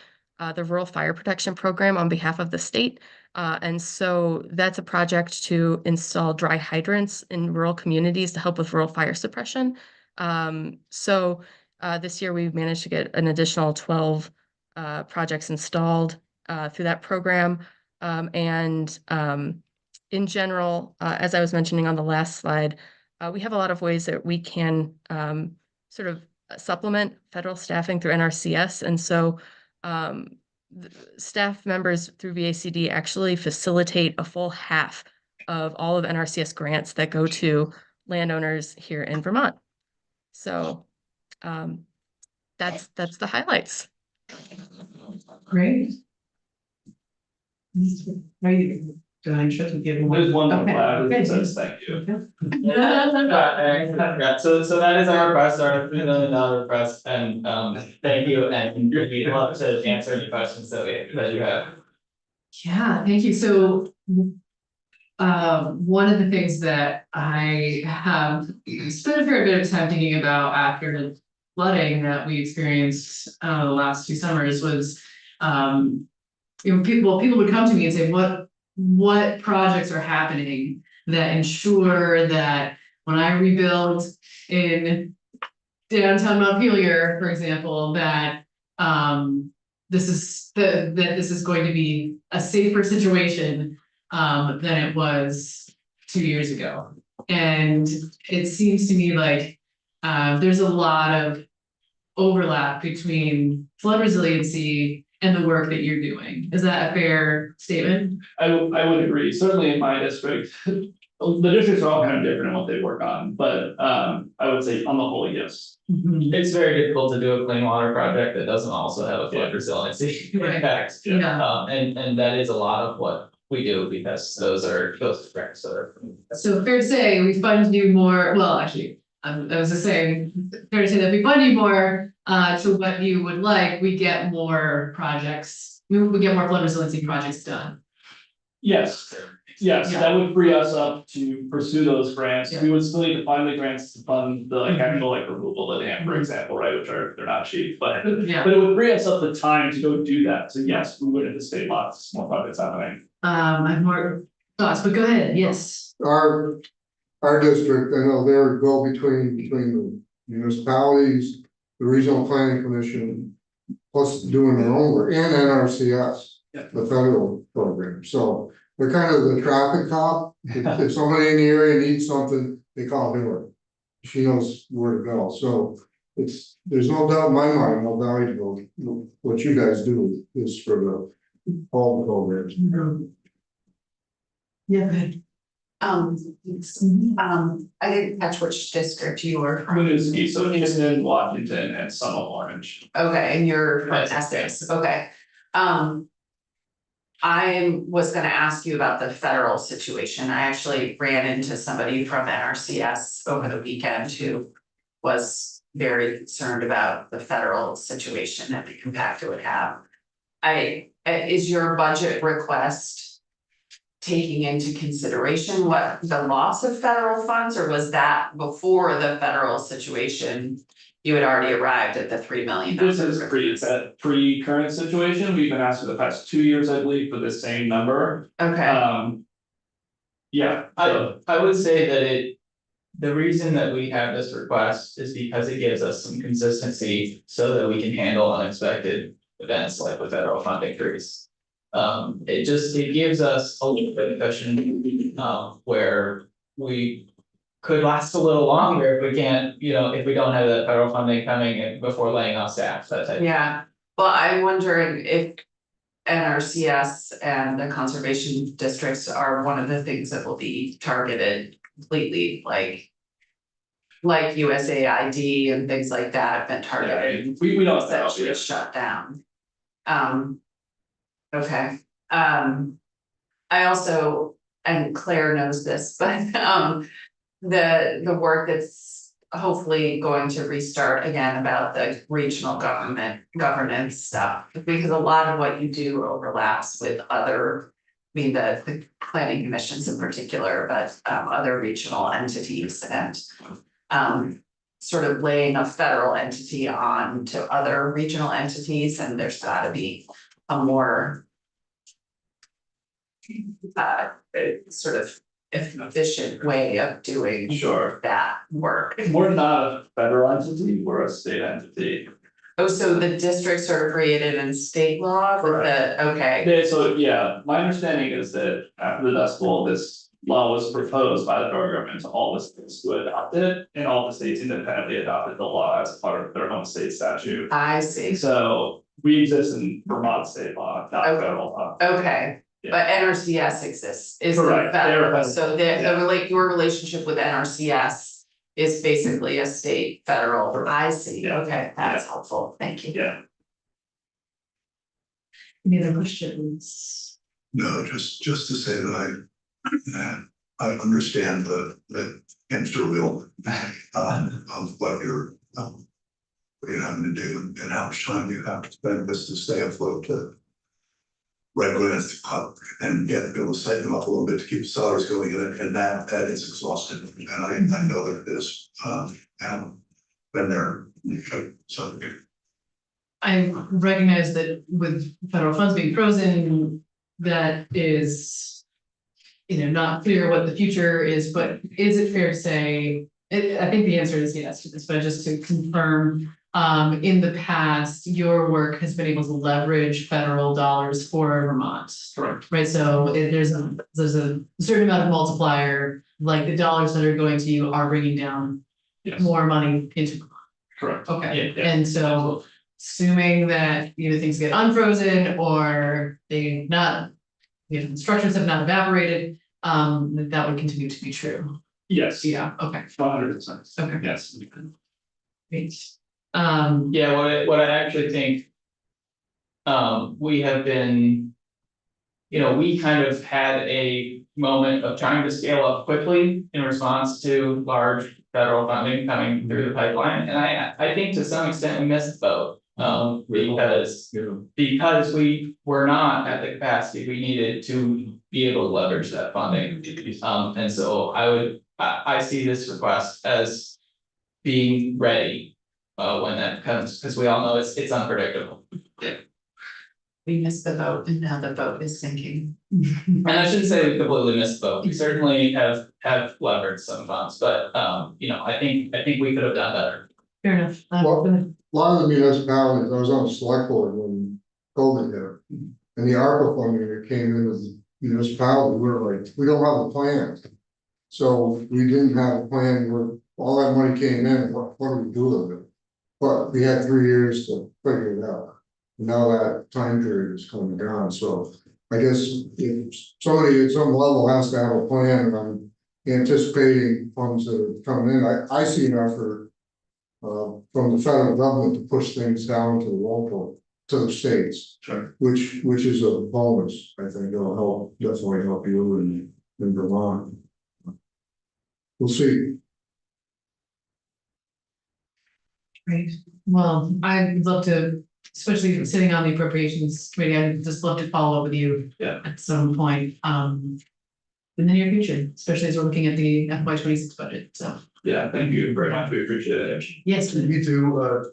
the Rural Fire Protection Program on behalf of the state. And so that's a project to install dry hydrants in rural communities to help with rural fire suppression. This year we've managed to get an additional 12 projects installed through that program. In general, as I was mentioning on the last slide, we have a lot of ways that we can sort of supplement federal staffing through NRCS. And so staff members through VACD actually facilitate a full half of all of NRCS grants that go to landowners here in Vermont. So that's the highlights. Great. Are you going to give one? There's one more Okay. flag Okay. that says thank you. So that is our request, our $3 million request, and thank you, and we'd love to answer any questions that you have. Yeah, thank you. So one of the things that I have spent a fair bit of time thinking about after the flooding that we experienced the last 2 summers was people would come to me and say, what projects are happening that ensure that when I rebuild in downtown Montpelier, for example, that this is going to be a safer situation than it was 2 years ago. And it seems to me like there's a lot of overlap between flood resiliency and the work that you're doing. Is that a fair statement? I would agree, certainly in my district, the districts are all kind of different in what they work on, but I would say on the whole, yes. It's very difficult to do a clean water project that doesn't also have a flood resiliency Right. impact. Yeah. And that is a lot of what we do, because those are correct, So fair to say we fund you more, well, actually, I was just saying, fair to say that we fund you more to what you would like, we get more projects, we get more flood resiliency projects done. Yes, Yeah. that would free us up to pursue those grants. Yeah. We would still need to find the grants to fund the actual removal of the dam, for example, right, which they're not cheap, but Yeah. it would free us up the time to go do that. So yes, we would anticipate lots more projects happening. I have more thoughts, but go ahead, yes. Our district, I know they're go between the municipalities, the regional planning commission, plus doing their own work, and NRCS, Yeah. the federal program. So they're kind of the traffic cop. If somebody in the area needs something, they call her. She knows where to go. So there's no doubt in my mind how valuable what you guys do is for all the programs. Yeah, good. I didn't catch which district you were from. Winooski, so Houston, Washington, and some of Orange. Okay, and you're from Yes. Essex, okay. I was gonna ask you about the federal situation. I actually ran into somebody from NRCS over the weekend who was very concerned about the federal situation and the impact it would have. Is your budget request taking into consideration what the loss of federal funds, or was that before the federal situation? You had already arrived at the $3 million. This is pre-current situation. We've been asked for the past 2 years, I believe, for the same number. Okay, Yeah. I would say that the reason that we have this request is because it gives us some consistency so that we can handle unexpected events like the federal funding freeze. It gives us a little bit of cushion, where we could last a little longer if we can't, if we don't have that federal funding coming in before laying off staff, that type. yeah, well, I'm wondering if NRCS and the conservation districts are one of the things that will be targeted completely, like. like USAID and things like that have been targeted, We don't know, essentially yeah. shut down. Okay, I also, and Claire knows this, but the work that's hopefully going to restart again about the regional governance stuff, because a lot of what you do overlaps with other, I mean, the planning commissions in particular, but other regional entities and sort of laying a federal entity on to other regional entities, and there's gotta be a more sort of efficient way of doing Sure. that work. We're not a federal entity, we're a state entity. Oh, so the districts are created in state law with the, okay, So, yeah, my understanding is that after the Dust Bowl, this law was proposed by the federal government to all the states who adopted it, and all the states independently adopted the law as part of their own state statute. I see, So we exist in Vermont state law, not Okay. federal law. okay. But NRCS exists, is the Correct, federal, they're- so your relationship with NRCS is basically a state federal, I see, Yeah. okay, that's helpful, thank you. Yeah, Any other questions? No, just to say that I understand the hamster wheel of what you're having to do and how much time you have to spend just to stay afloat to write grants up and get people to set them up a little bit to keep the salaries going, and that is exhausting, and I know that it is, and been there, so. I recognize that with federal funds being frozen, that is, not clear what the future is, but is it fair to say, I think the answer is yes to this, but just to confirm, in the past, your work has been able to leverage federal dollars for Vermont, correct. right? So there's a certain amount of multiplier, like the dollars that are going to you are bringing down Yes, more money into Vermont. correct. Okay, Yeah, yeah. and so assuming that either things get unfrozen or they not, structures have not evaporated, that would continue to be true. Yes. Yeah, okay, 100%. okay, Yes. great. Yeah, what I actually think. We have been. We kind of had a moment of trying to scale up quickly in response to large federal funding coming through the pipeline, and I think to some extent we missed the boat. Because we were not at the capacity we needed to be able to leverage that funding. And so I see this request as being ready when that comes, because we all know it's unpredictable. We missed the boat and now the boat is sinking. And I shouldn't say we completely missed the boat. We certainly have leveraged some funds, but I think we could have done better. Fair enough. Well, Go ahead. A lot of the municipalities, I was on the select board when COVID hit. And the ARPA funding that came in with the municipality, we were like, we don't have a plan. So we didn't have a plan where all that money came in, what do we do with it? But we had 3 years to figure it out. Now that time period is coming down, so I guess if somebody at some level has to have a plan, and I'm anticipating funds that are coming in, I see an effort from the federal government to push things down to the local, to the states. Sure. Which is a bonus, I think it'll definitely help you in Vermont. We'll see. Great. Well, I'd love to, especially sitting on the appropriations committee, I'd just love to follow up with you. Yeah. At some point, in the near future, especially as we're looking at the FY26 budget, so. Yeah, thank you very much, we appreciate it. Yes, Me too,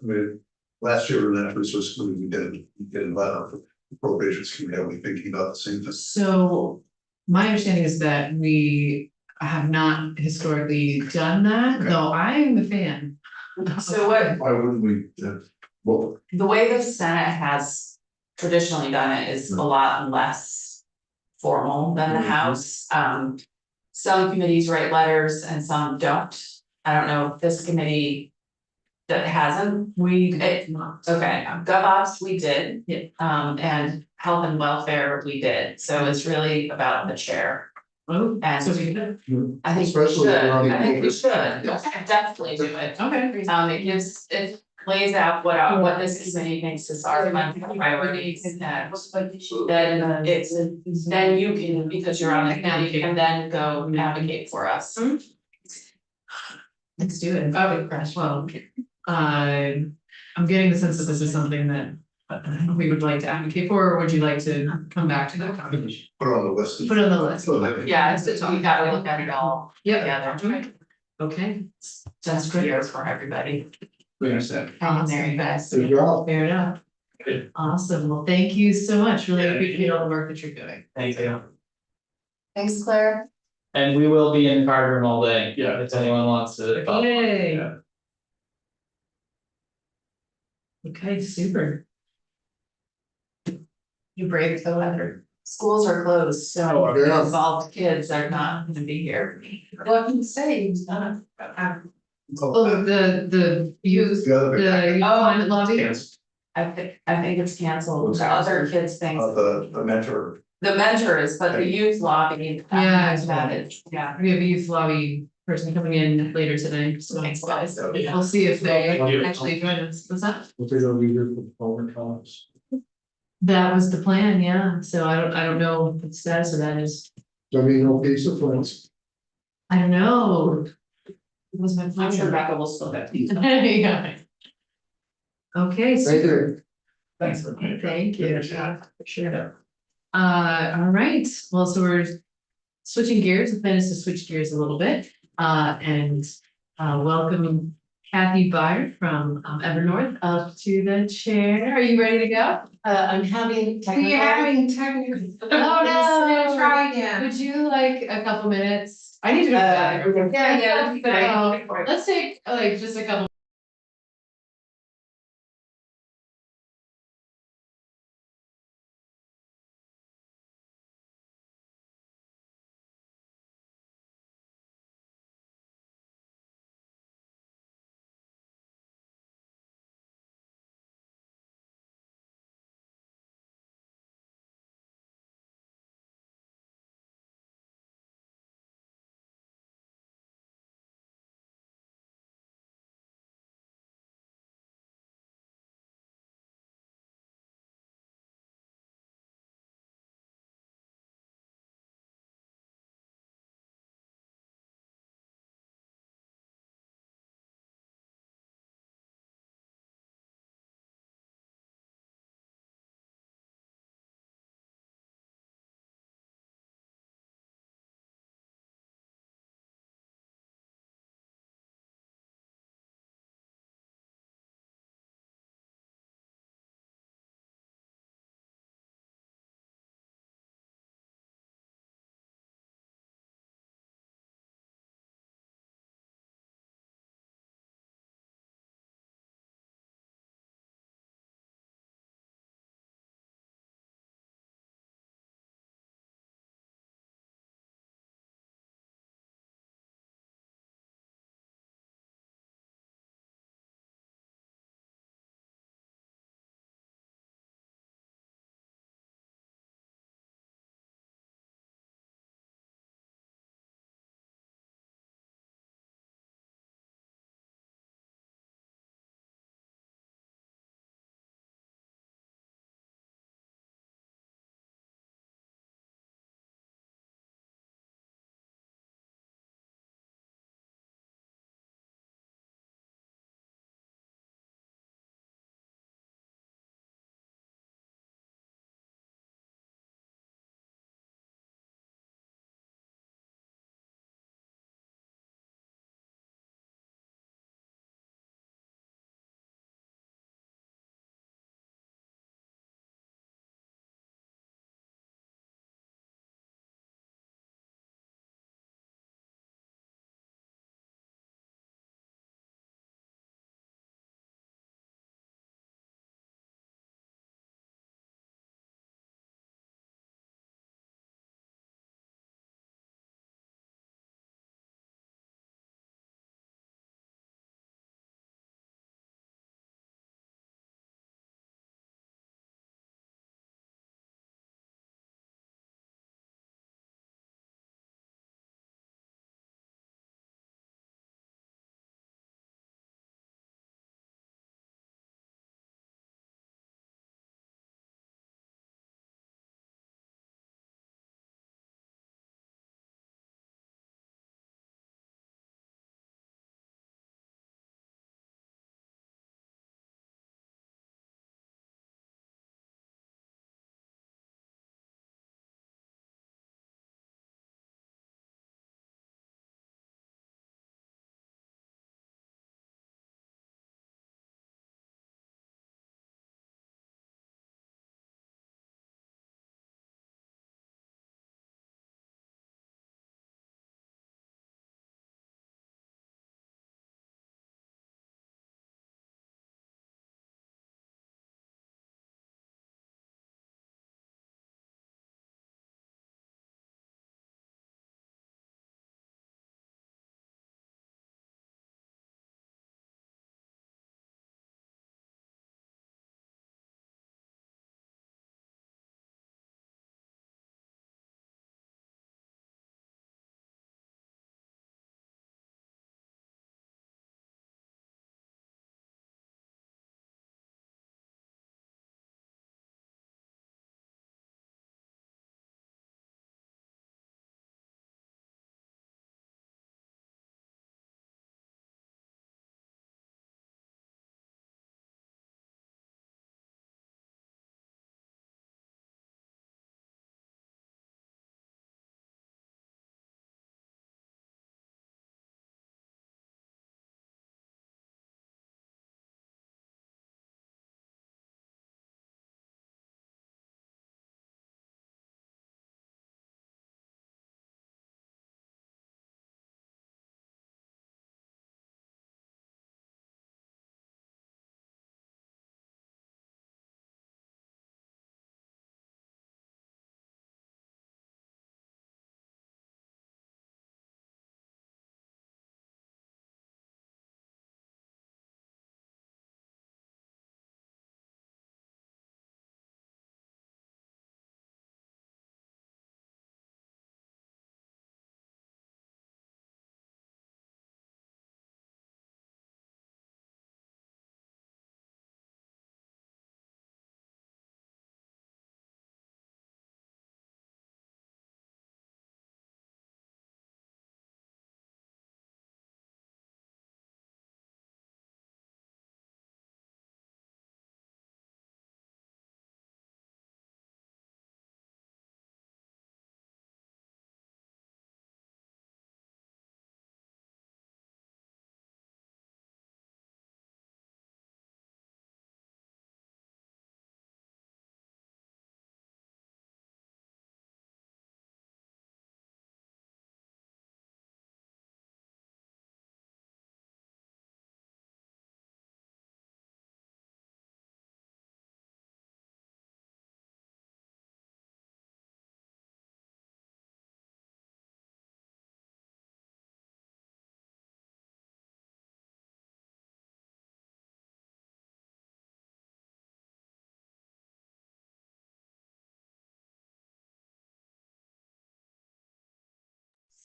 last year, when that was we did appropriations committee, are we thinking about the same thing? so my understanding is that we have not historically done that, Okay. though I am a fan. So what, Why wouldn't we, well, the way the Senate has traditionally done it is a lot less formal than the House. Some committees write letters and some don't. I don't know if this committee that hasn't, okay, GovOps we did. Yeah. And Health and Welfare we did, so it's really about the chair. Oh, And- so we could, I think we Especially should, around I think we COVID. should, definitely do it. okay. It lays out what this committee thinks is our priorities and then then you can, because you're on the committee, you can then go advocate for us. Let's do it. Oh, well, I'm getting the sense that this is something that we would like to advocate for, or would you like to come back to that conversation? Put it on the list. Put it on the list. Yeah, we gotta look at it all Yep. together. Okay, Just clear for everybody. We understand. Hang in there, you guys. Good job. fair enough. Good. Awesome, well, thank you so much, really Yeah. appreciate all the work that you're doing. Thank you. Thanks, Claire. And we will be in the card room all day. Yeah. If anyone wants to. Yay. Yeah. Okay, super. You brave the weather. Schools are closed, so Yeah. involved kids are not gonna be here. What can you say? Oh, the youth, The other, the climate lobby. I think it's canceled. The other kids think, the mentor, the mentor is, but the youth lobby. Yeah. That is, yeah. We have a youth lobby person coming in later tonight, so Thanks, guys. we'll see if they Thank you. actually join us. What's that? What they gonna be here for the power talks? That was the plan, yeah, so I don't know what the status of that is. I mean, no piece of France. I don't know. It was my I'm sure pleasure. Rebecca will still get these. Yeah. Okay, Thank super. you. Thanks for. Thank you. Yeah. For sure. All right, well, so we're switching gears, the plan is to switch gears a little bit, and welcome Kathy Byer from Evernorth up to the chair. Are you ready to go? I'm having technical. You're having technical. Oh, no, I'm gonna try again. Would you like a couple minutes? I need to go to the bathroom. Yeah. So, let's take like just a couple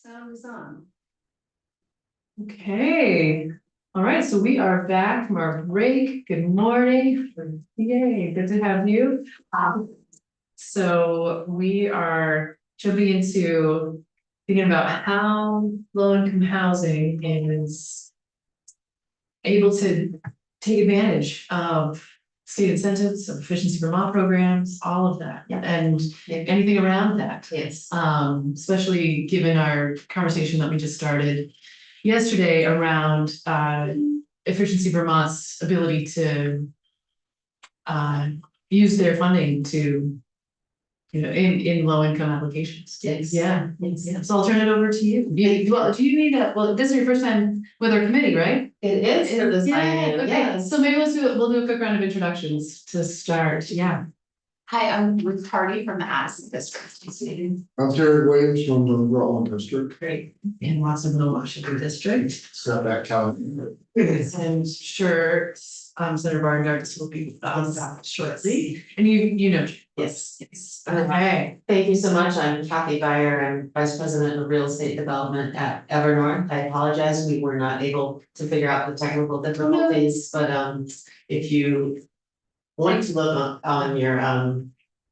Sound is on. Okay, all right, so we are back from our break. Good morning. Yay, good to have you. So we are jumping into thinking about how low-income housing is able to take advantage of state incentives, of efficiency Vermont programs, all of that. Yeah. And anything around that. Yes. Especially given our conversation that we just started yesterday around efficiency Vermont's ability to use their funding to, in low income applications. Yes. Yeah, Yes. so I'll turn it over to you. Do you need that? Well, this is your first time with our committee, right? It is for this Yeah, item, okay, yes. so maybe we'll do a quick round of introductions to start, yeah. Hi, I'm Ruth Hardy from the Addison District. I'm Jared Williams from the Rutland District. Great. In Watsonville, Washington District. So that county. And sure, Senator Barnard will be shortly, and you know. Yes, yes. Okay, Thank you so much. I'm Kathy Byer. I'm Vice President of Real Estate Development at Evernorth. I apologize, we were not able to figure out the technical difficulties, but if you want to look on your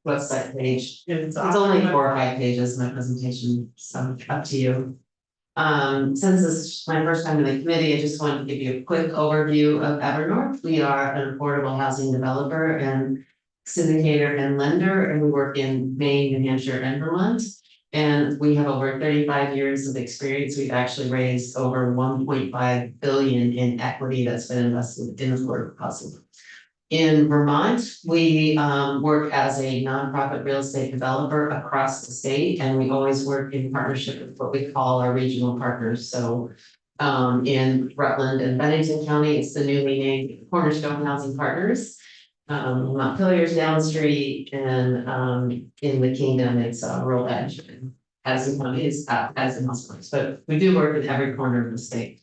website page, it's only 4 or 5 pages, my presentation, so up to you. Since this is my first time in the committee, I just wanted to give you a quick overview of Evernorth. We are an affordable housing developer and syndicator and lender, and we work in Maine, New Hampshire, and Vermont. And we have over 35 years of experience. We've actually raised over 1.5 billion in equity that's been invested in affordable housing. In Vermont, we work as a nonprofit real estate developer across the state, and we always work in partnership with what we call our regional partners. So in Rutland and Bennington County, it's the newly named Cornerstone Housing Partners. Montpelier's down the street, and in the Kingdom, it's Rural Edge. Addison County is Addison Hospitals, but we do work in every corner of the state.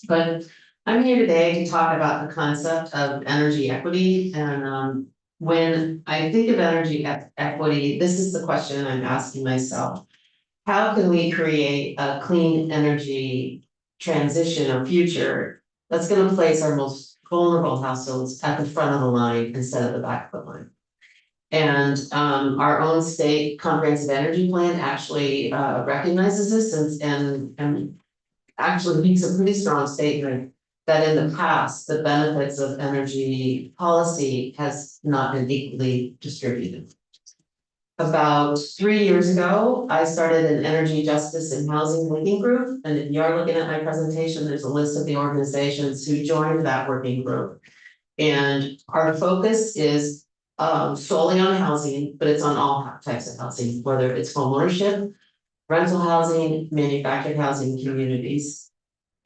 But I'm here today to talk about the concept of energy equity, and when I think of energy equity, this is the question I'm asking myself. How can we create a clean energy transition or future that's going to place our most vulnerable households at the front of the line instead of the back of the line? And our own state comprehensive energy plan actually recognizes this and actually makes a pretty strong statement that in the past, the benefits of energy policy has not been equally distributed. About 3 years ago, I started an energy justice and housing working group. And if you're looking at my presentation, there's a list of the organizations who joined that working group. And our focus is solely on housing, but it's on all types of housing, whether it's homeownership, rental housing, manufactured housing communities.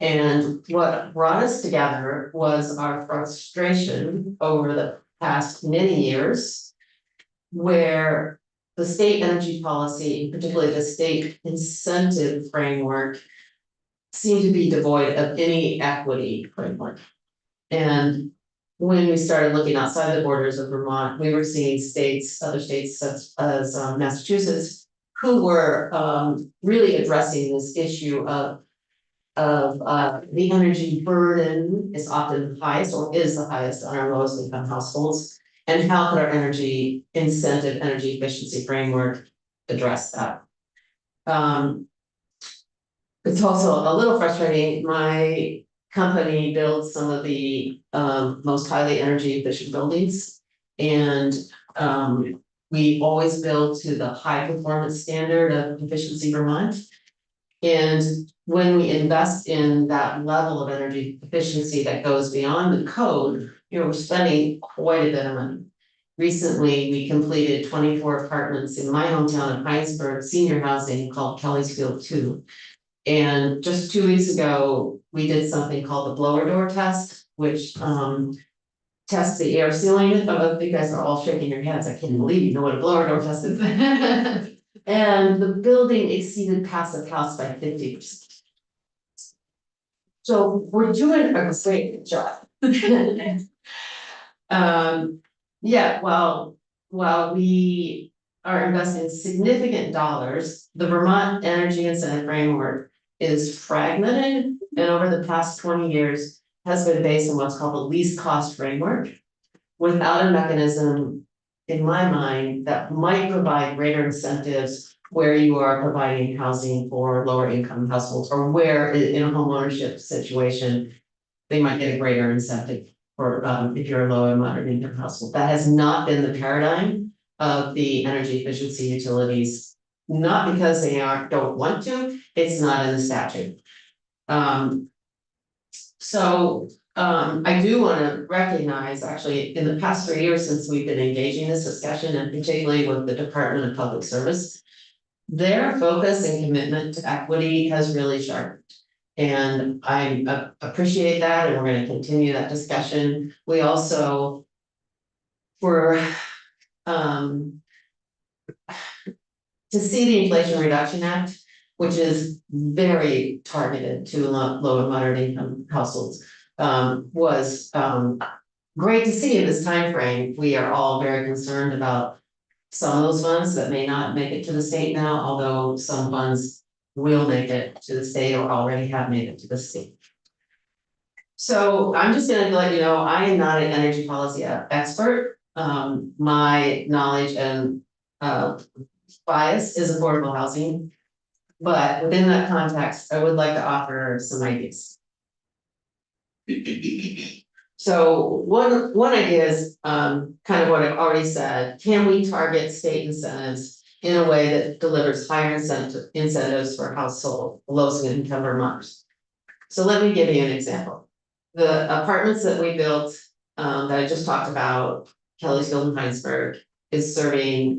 And what brought us together was our frustration over the past many years, where the state energy policy, particularly the state incentive framework, seemed to be devoid of any equity framework. And when we started looking outside the borders of Vermont, we were seeing other states such as Massachusetts, who were really addressing this issue of the energy burden is often highest or is the highest on our lowest income households. And how could our energy efficiency framework address that? It's also a little frustrating. My company builds some of the most highly energy efficient buildings, and we always build to the high performance standard of Efficiency Vermont. And when we invest in that level of energy efficiency that goes beyond the code, we're spending quite a bit of money. Recently, we completed 24 apartments in my hometown of Heinsberg senior housing called Kelly's Field 2. And just 2 weeks ago, we did something called the blower door test, which tests the air sealing. You guys are all shaking your heads. I can't believe you know what a blower door test is. And the building exceeded passive house by 50%. So we're doing a great job. Yeah, while we are investing significant dollars. The Vermont Energy Incentive Framework is fragmented and over the past 20 years has been based on what's called the least cost framework. Without a mechanism, in my mind, that might provide greater incentives where you are providing housing for lower income households, or where in a home ownership situation, they might get a greater incentive for if you're a low and moderate income household. That has not been the paradigm of the energy efficiency utilities, not because they don't want to, it's not in the statute. I do want to recognize, actually, in the past 3 years since we've been engaging this discussion, and particularly with the Department of Public Service, their focus and commitment to equity has really sharpened. And I appreciate that, and we're going to continue that discussion. We also were to see the Inflation Reduction Act, which is very targeted to low and moderate income households, was great to see in this time frame. We are all very concerned about some of those funds that may not make it to the state now, although some funds will make it to the state or already have made it to the state. So I'm just gonna let you know, I am not an energy policy expert. My knowledge and bias is affordable housing. But within that context, I would like to offer some ideas. So one idea is kind of what I've already said. Can we target state incentives in a way that delivers higher incentives for household low income Vermonters? So let me give you an example. The apartments that we built that I just talked about, Kelly's Field in Heinsberg, is serving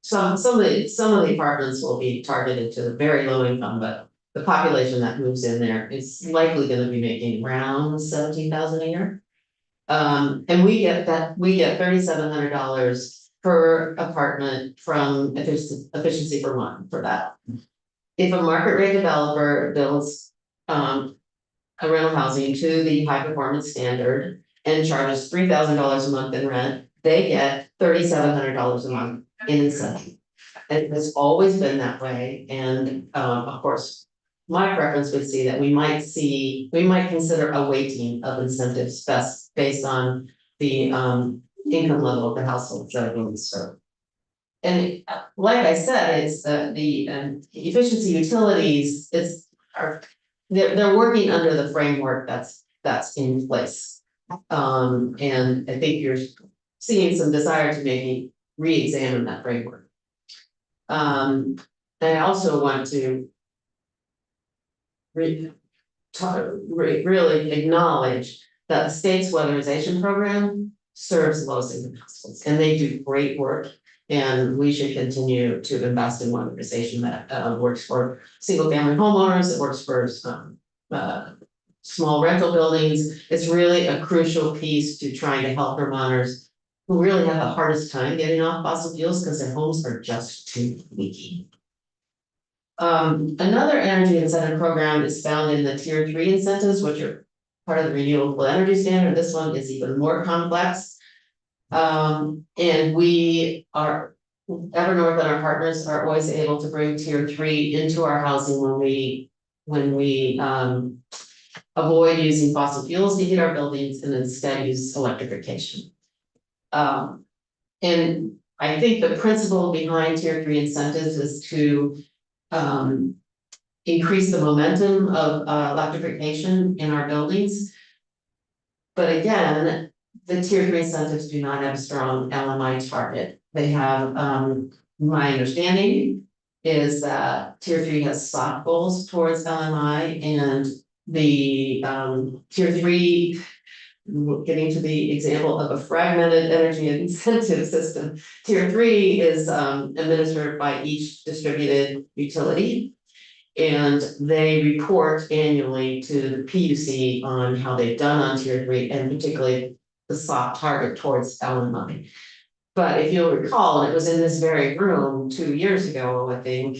some of the apartments will be targeted to the very low income, but the population that moves in there is likely going to be making around 17,000 a year. And we get $3,700 per apartment from Efficiency Vermont for that. If a market rate developer builds a rental housing to the high performance standard and charges $3,000 a month in rent, they get $3,700 a month in incentive. It has always been that way, and of course, my preference would see that we might consider a weighting of incentives based on the income level of the households that are being served. And like I said, it's the efficiency utilities, they're working under the framework that's in place. And I think you're seeing some desire to maybe re-examine that framework. I also want to really acknowledge that the state's weatherization program serves low income households, and they do great work. And we should continue to invest in weatherization that works for single family homeowners, it works for small rental buildings. It's really a crucial piece to trying to help Vermonters who really have the hardest time getting off fossil fuels because their homes are just too leaky. Another energy incentive program is found in the Tier 3 incentives, which are part of the renewable energy standard. This one is even more complex. And we are, Evernorth and our partners are always able to bring Tier 3 into our housing when we avoid using fossil fuels to heat our buildings and instead use electrification. And I think the principle behind Tier 3 incentives is to increase the momentum of electrification in our buildings. But again, the Tier 3 incentives do not have a strong LMI target. They have, my understanding is that Tier 3 has soft goals towards LMI, and the Tier 3, getting to the example of a fragmented energy incentive system. Tier 3 is administered by each distributed utility, and they report annually to the PUC on how they've done on Tier 3, and particularly the soft target towards LMI. But if you'll recall, it was in this very room 2 years ago, I think,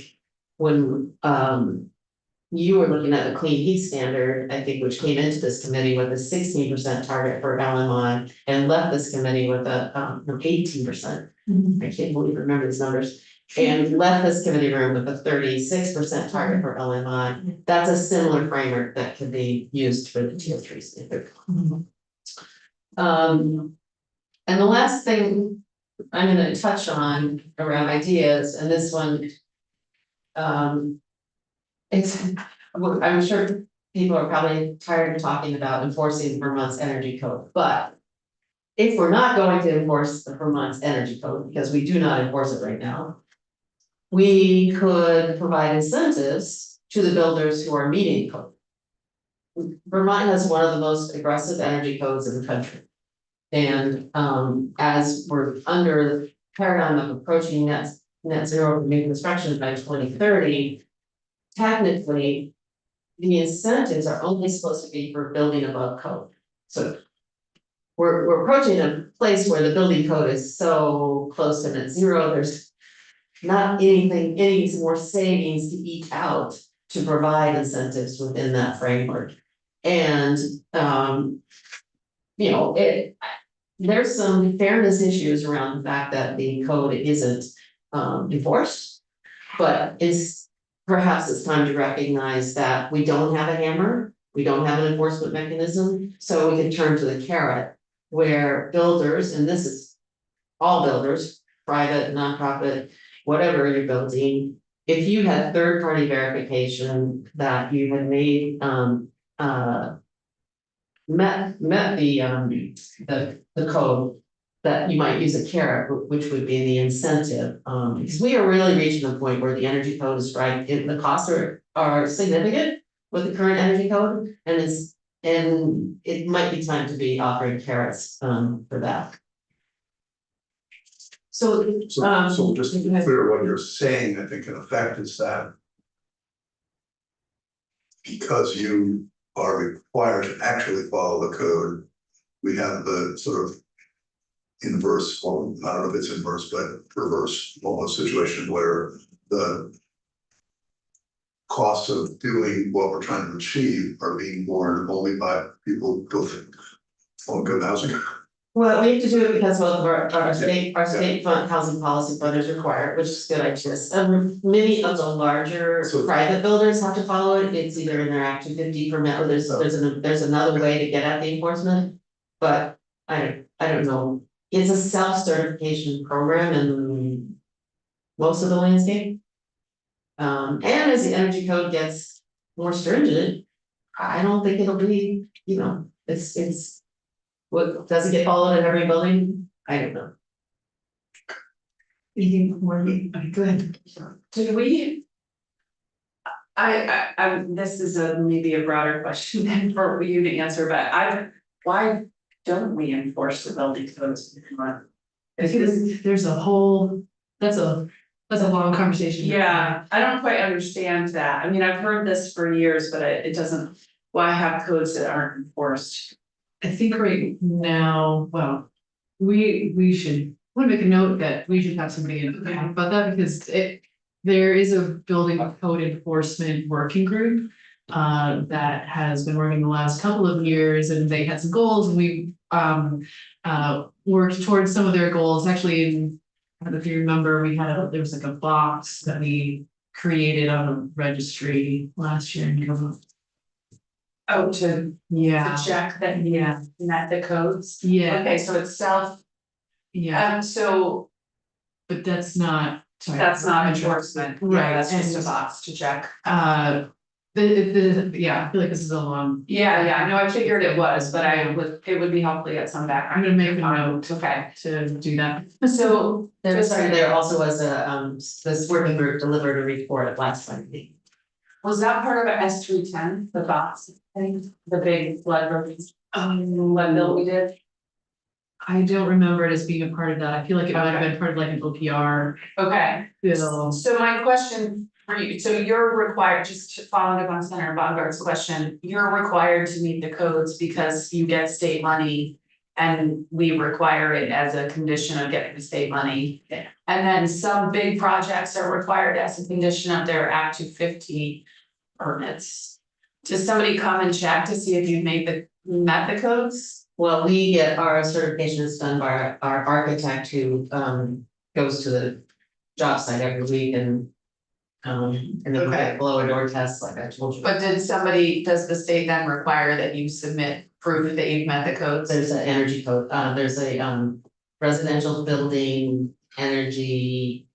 when you were looking at the clean heat standard, I think, which came into this committee with a 16% target for LMI and left this committee with a 18%. I can't believe I remember these numbers. And left this committee room with a 36% target for LMI. That's a similar framework that can be used for the tier 3 standard. And the last thing I'm gonna touch on around ideas, and this one. It's, I'm sure people are probably tired of talking about enforcing Vermont's energy code, but. If we're not going to enforce the Vermont's energy code, because we do not enforce it right now. We could provide incentives to the builders who are meeting code. Vermont has one of the most aggressive energy codes in the country. And as we're under the paradigm of approaching net zero new construction by 2030. Technically, the incentives are only supposed to be for building above code. So we're approaching a place where the building code is so close to net zero, there's not any more savings to eke out to provide incentives within that framework. And you know, there's some fairness issues around the fact that the code isn't enforced, but perhaps it's time to recognize that we don't have a hammer, we don't have an enforcement mechanism, so we can turn to the carrot where builders, and this is all builders, private, nonprofit, whatever you're building, if you had third-party verification that you had made met the code, that you might use a carrot, which would be the incentive, because we are really reaching the point where the energy code is right, the costs are significant with the current energy code, and it might be time to be offering carrots for that. So So just to be clear, what you're saying, I think in effect is that. Because you are required to actually follow the code, we have the sort of inverse, well, I don't know if it's inverse, but reverse almost situation where the costs of doing what we're trying to achieve are being borne only by people building on good housing. well, we have to do it because both of our state fund housing policy fund is required, which is good, I guess. Many of the larger private builders have to follow it. It's either in their Act 250 permit, or there's another way to get at the enforcement. But I don't know. It's a self-certification program in most of the landscape. And as the energy code gets more stringent, I don't think it'll be, you know, it's. What, does it get followed in every building? I don't know. Anything more? Go ahead. Do we? This is maybe a broader question than for you to answer, but why don't we enforce the building codes? Because there's a whole, that's a long conversation. Yeah, I don't quite understand that. I mean, I've heard this for years, but it doesn't, why have codes that aren't enforced? I think right now, well, we should, I want to make a note that we should have somebody in about that, because there is a building code enforcement working group that has been working the last couple of years, and they had some goals, and we worked towards some of their goals. Actually, I don't know if you remember, there was like a box that we created on a registry last year in Government. Oh, to Yeah, check that he met the codes? yeah, Okay, so it's yeah, so but that's not. Sorry. that's not enforcement, Right, that's just a and- box to check. Yeah, I feel like this is a long. Yeah, no, I figured it was, but it would be helpful to get some I'm background. gonna make a note Okay, to do that. so There also was this working group delivered a report last Monday. was that part of our S310, the box thing, the big flood release? Flood bill we did? I don't remember it as being a part of that. I feel like it might have been part of like an OPR Okay, bill. so my question for you, so you're required, just to follow up on Senator Baumgart's question, you're required to meet the codes because you get state money. And we require it as a condition of getting the state money. Yeah. And then some big projects are required as a condition of their Act 250. permits. Does somebody come and check to see if you've met the codes? Well, we get our certification is done by our architect who goes to the job site every week and then we Okay. get blower door tests like I told you. But does the state then require that you submit proof that you've met the codes? There's an energy code, there's a residential building energy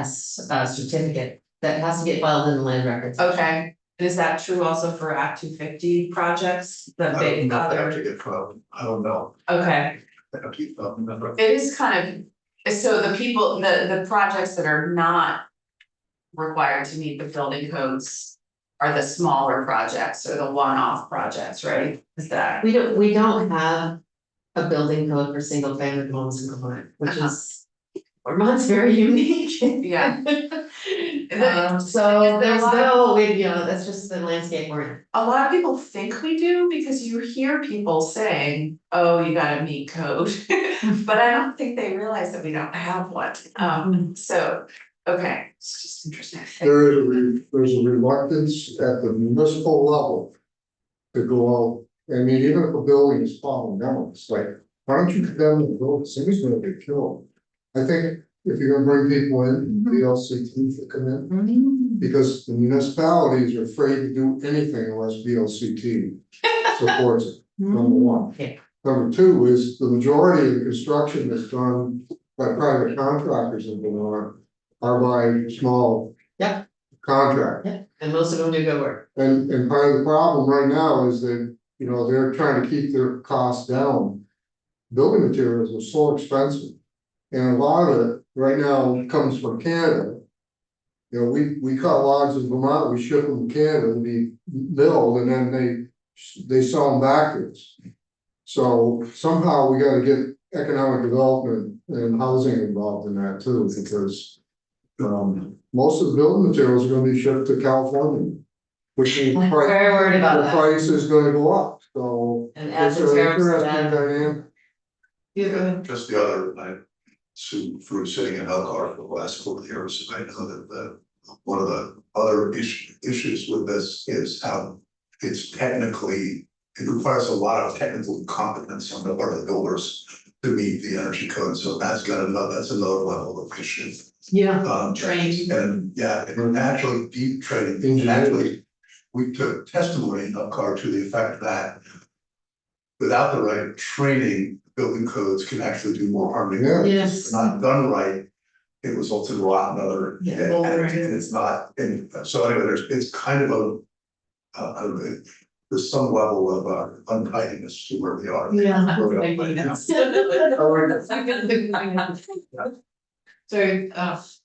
certificate that has to get filed in the land records. Okay, and is that true also for Act 250 projects? The I big don't have other, to get from, I don't know. okay, I have to keep up, remember. it is kind of, so the people, the projects that are not required to meet the building codes are the smaller projects or the one-off projects, right? Is that? We don't have a building code for single family homes in Vermont, which is, Vermont's very unique. Yeah. So there's no, that's just the landscape we're in. A lot of people think we do because you hear people saying, oh, you gotta meet code. But I don't think they realize that we don't have one. So, okay, it's just interesting. There's a reluctance at the municipal level to go out, I mean, even if a building is falling down, it's like, why don't you condemn the building, somebody's gonna get killed. I think if you're gonna bring people in, VLCT to come in, because the municipalities are afraid to do anything unless VLCT supports it, number one. Yeah. Number two is the majority of the construction that's done by private contractors in Vermont are by small Yeah. contractors. Yeah, and most of them do good work. And part of the problem right now is that, they're trying to keep their costs down. Building materials are so expensive. And a lot of it right now comes from Canada. We cut logs in Vermont, we ship them to Canada to be milled, and then they sell them back to us. So somehow we gotta get economic development and housing involved in that too, because most of the building materials are gonna be shipped to California. Which means I'm very worried about the that. price is gonna go up, so And it's as an the tariffs are interesting bad. dynamic. Just the other, I through sitting in Elkhart for the last 4 years, I know that one of the other issues with this is how it's technically, it requires a lot of technical competence on the part of the builders to meet the energy code, so that's another level of issue. Yeah. Training. And yeah, and actually deep training, and actually, we took testimony in Elkhart to the effect that without the right training, building codes can actually do more harm than good. Yes. If not done right, it results in rot and other, Yeah. and it's not, and so anyway, it's kind of there's some level of untidiness to where we are. Yeah. Where we are. So,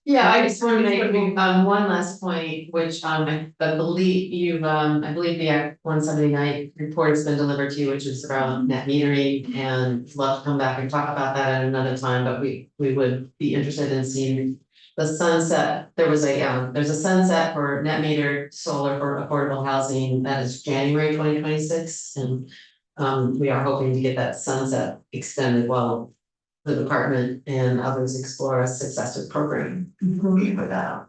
Yeah, I just wanted to make one last point, which I believe I believe the Act 179 report has been delivered to you, which is around net metering, and love to come back and talk about that at another time, but we would be interested in seeing the sunset. There's a sunset for net meter solar for affordable housing, that is January 2026, and we are hoping to get that sunset extended while the department and others explore a successive program for that.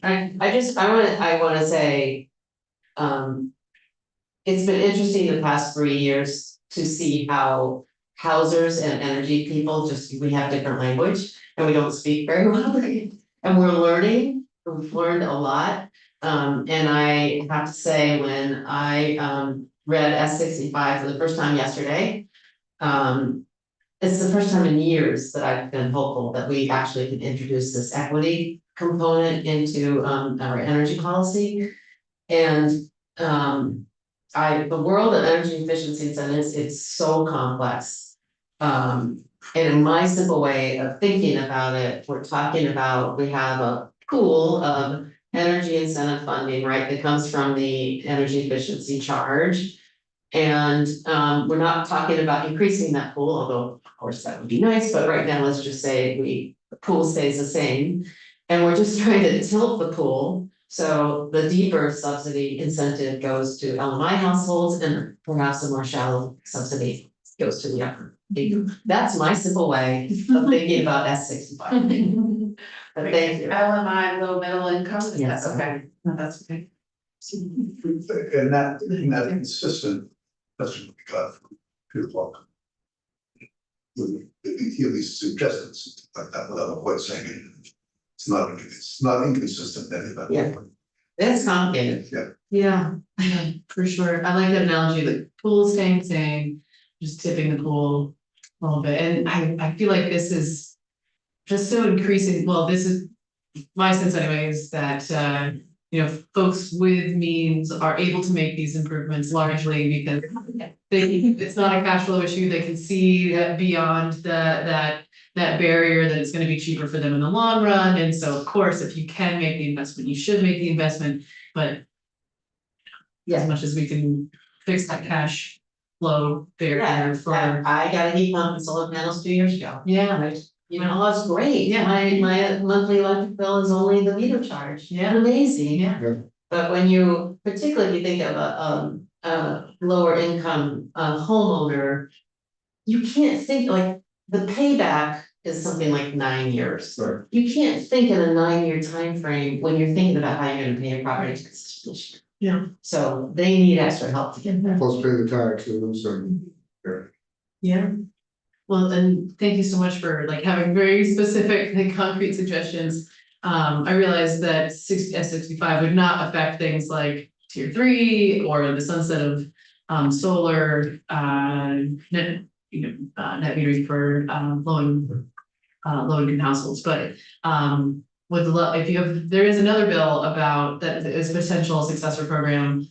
I wanna say, it's been interesting the past 3 years to see how housers and energy people we have different language and we don't speak very well. And we're learning, we've learned a lot. And I have to say, when I read S65 for the first time yesterday, it's the first time in years that I've been hopeful that we actually can introduce this equity component into our energy policy. And the world of energy efficiency incentives, it's so complex. And in my simple way of thinking about it, we're talking about, we have a pool of energy incentive funding, right, that comes from the energy efficiency charge. And we're not talking about increasing that pool, although of course that would be nice, but right now, let's just say the pool stays the same. And we're just trying to tilt the pool, so the deeper subsidy incentive goes to LMI households and perhaps a more shallow subsidy goes to the upper. That's my simple way of thinking about S65. But thank you. LMI, low middle income, Yes. okay, no, that's okay. And that consistent, that's what we got from Peter Falk. He at least suggested something like that without quite saying it. It's not inconsistent in any event. Yeah. That's complicated. Yeah, for sure. I like that analogy, like pool staying same, just tipping the pool a little bit. And I feel like this is just so increasing, well, this is my sense anyway, is that, folks with means are able to make these improvements largely because it's not a cash flow issue. They can see beyond that barrier, that it's gonna be cheaper for them in the long run. And so, of course, if you can make the investment, you should make the investment, but as much as we can fix that cash flow barrier Yeah, for, I got a heat pump and solar panels 2 years ago. yeah, You know, that's great. Yeah. My monthly electric bill is only the meter charge. Yeah. Amazing. yeah, But when you, particularly if you think of a lower income homeowner, you can't think like the payback is something like 9 years. Right. You can't think in a 9 year time frame when you're thinking about how you're gonna pay your property taxes. Yeah. So they need extra help to get there. Plus pay the taxes and. yeah. Well, and thank you so much for like having very specific and concrete suggestions. I realized that S65 would not affect things like tier 3 or the sunset of solar net metering for low income households, but would love, if you have, there is another bill about that is potential successor program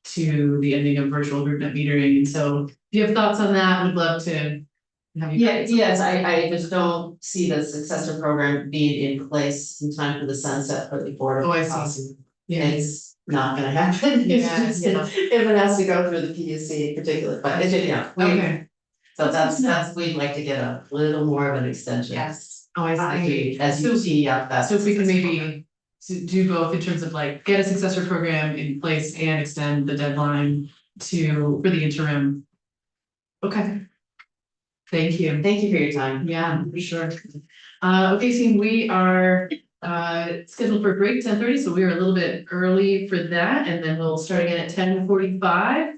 to the ending of virtual group net metering, and so if you have thoughts on that, would love to have you. Yes, I just don't see the successor program being in place in time for the sunset for the board. Oh, I see. Yeah. It's not gonna happen, it's Yeah, just, yeah. if it has to go through the PUC in particular, but it's, Okay. So that's, we'd like to get a little more of an extension. Yes. Oh, I see. As you see, that. So if we can maybe do both in terms of like get a successor program in place and extend the deadline for the interim. Okay. Thank you. Thank you for your time. Yeah, for sure. Okay, team, we are scheduled for a break 10:30, so we are a little bit early for that, and then we'll start again at 10:45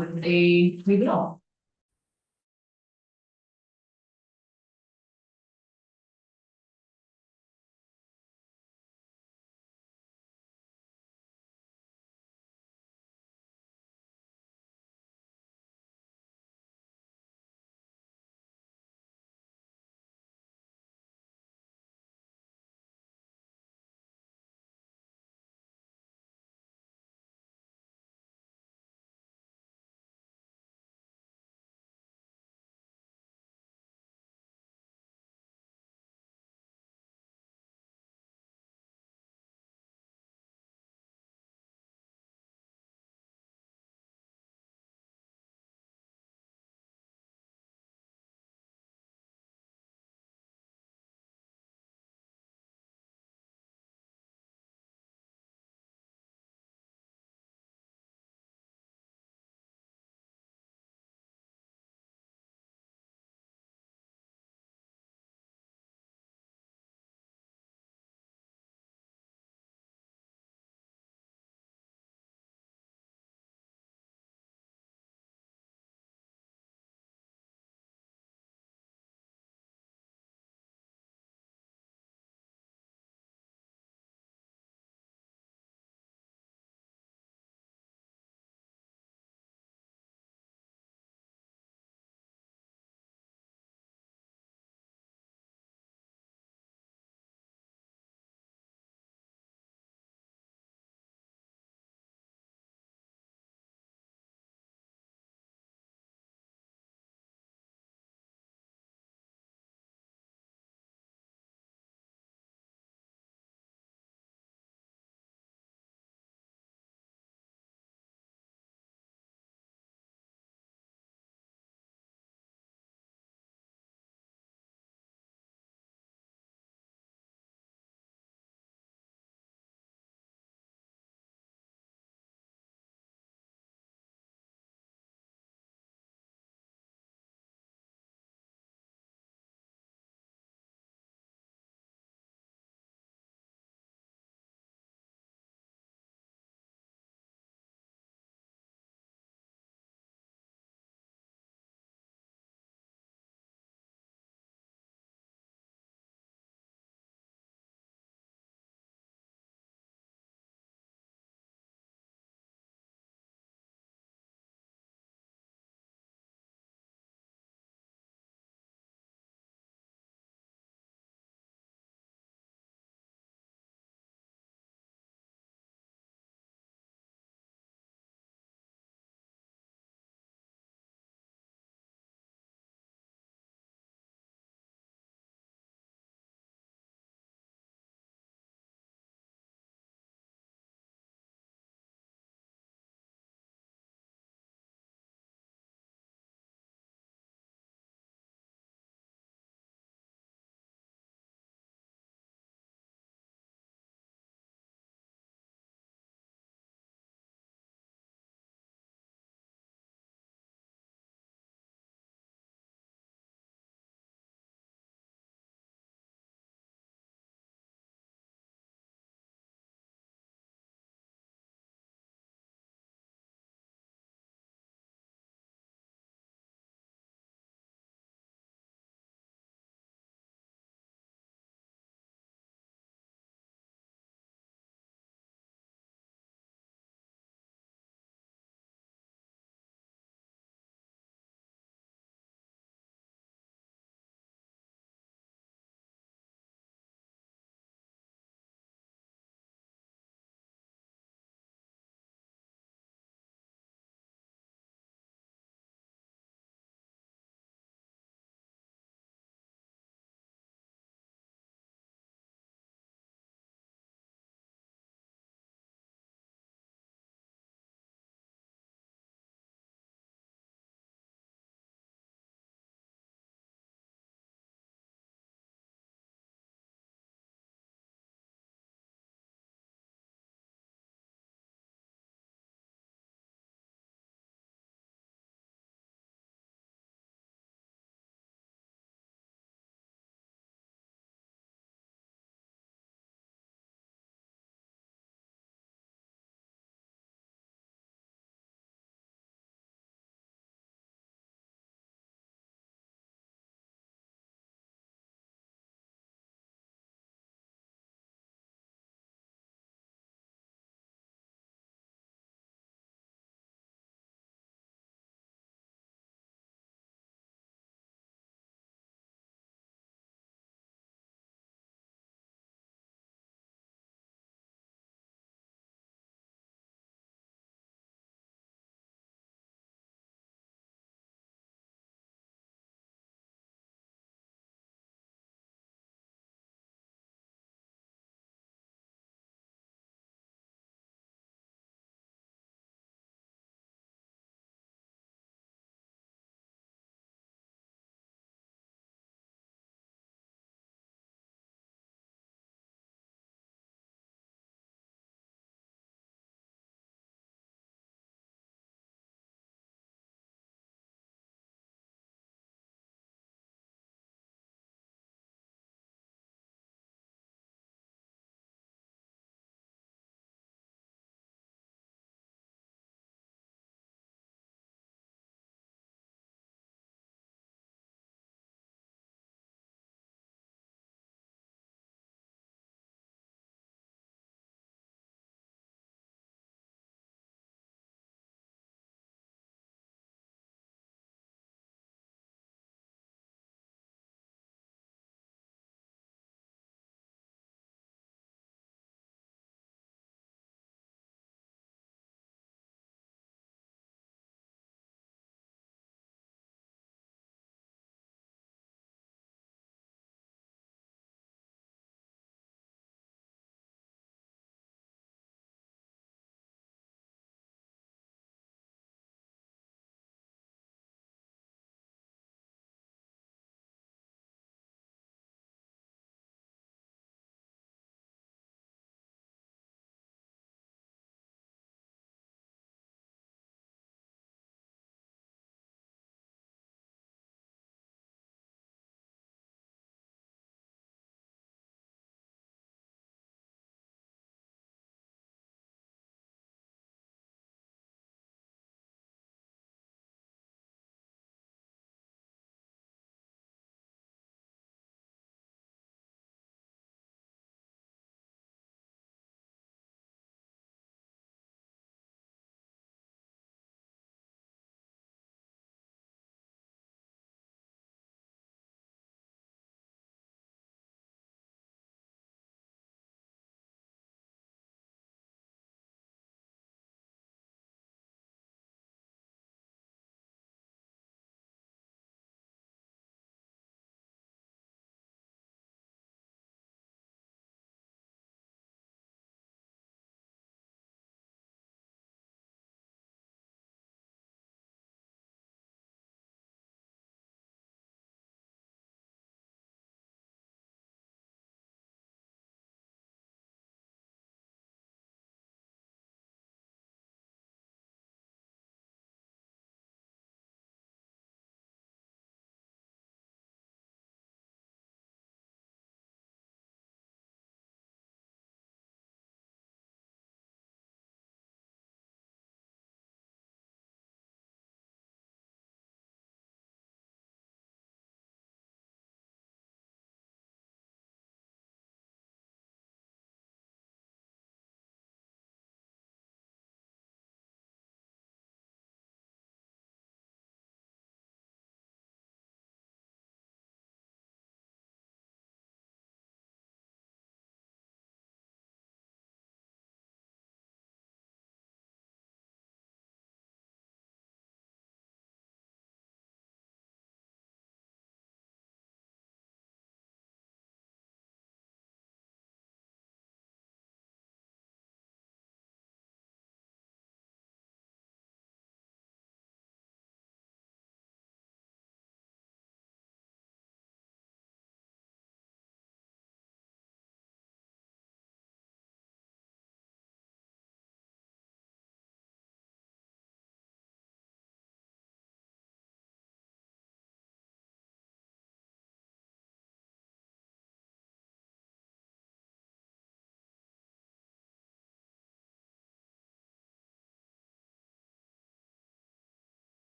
with a new bill.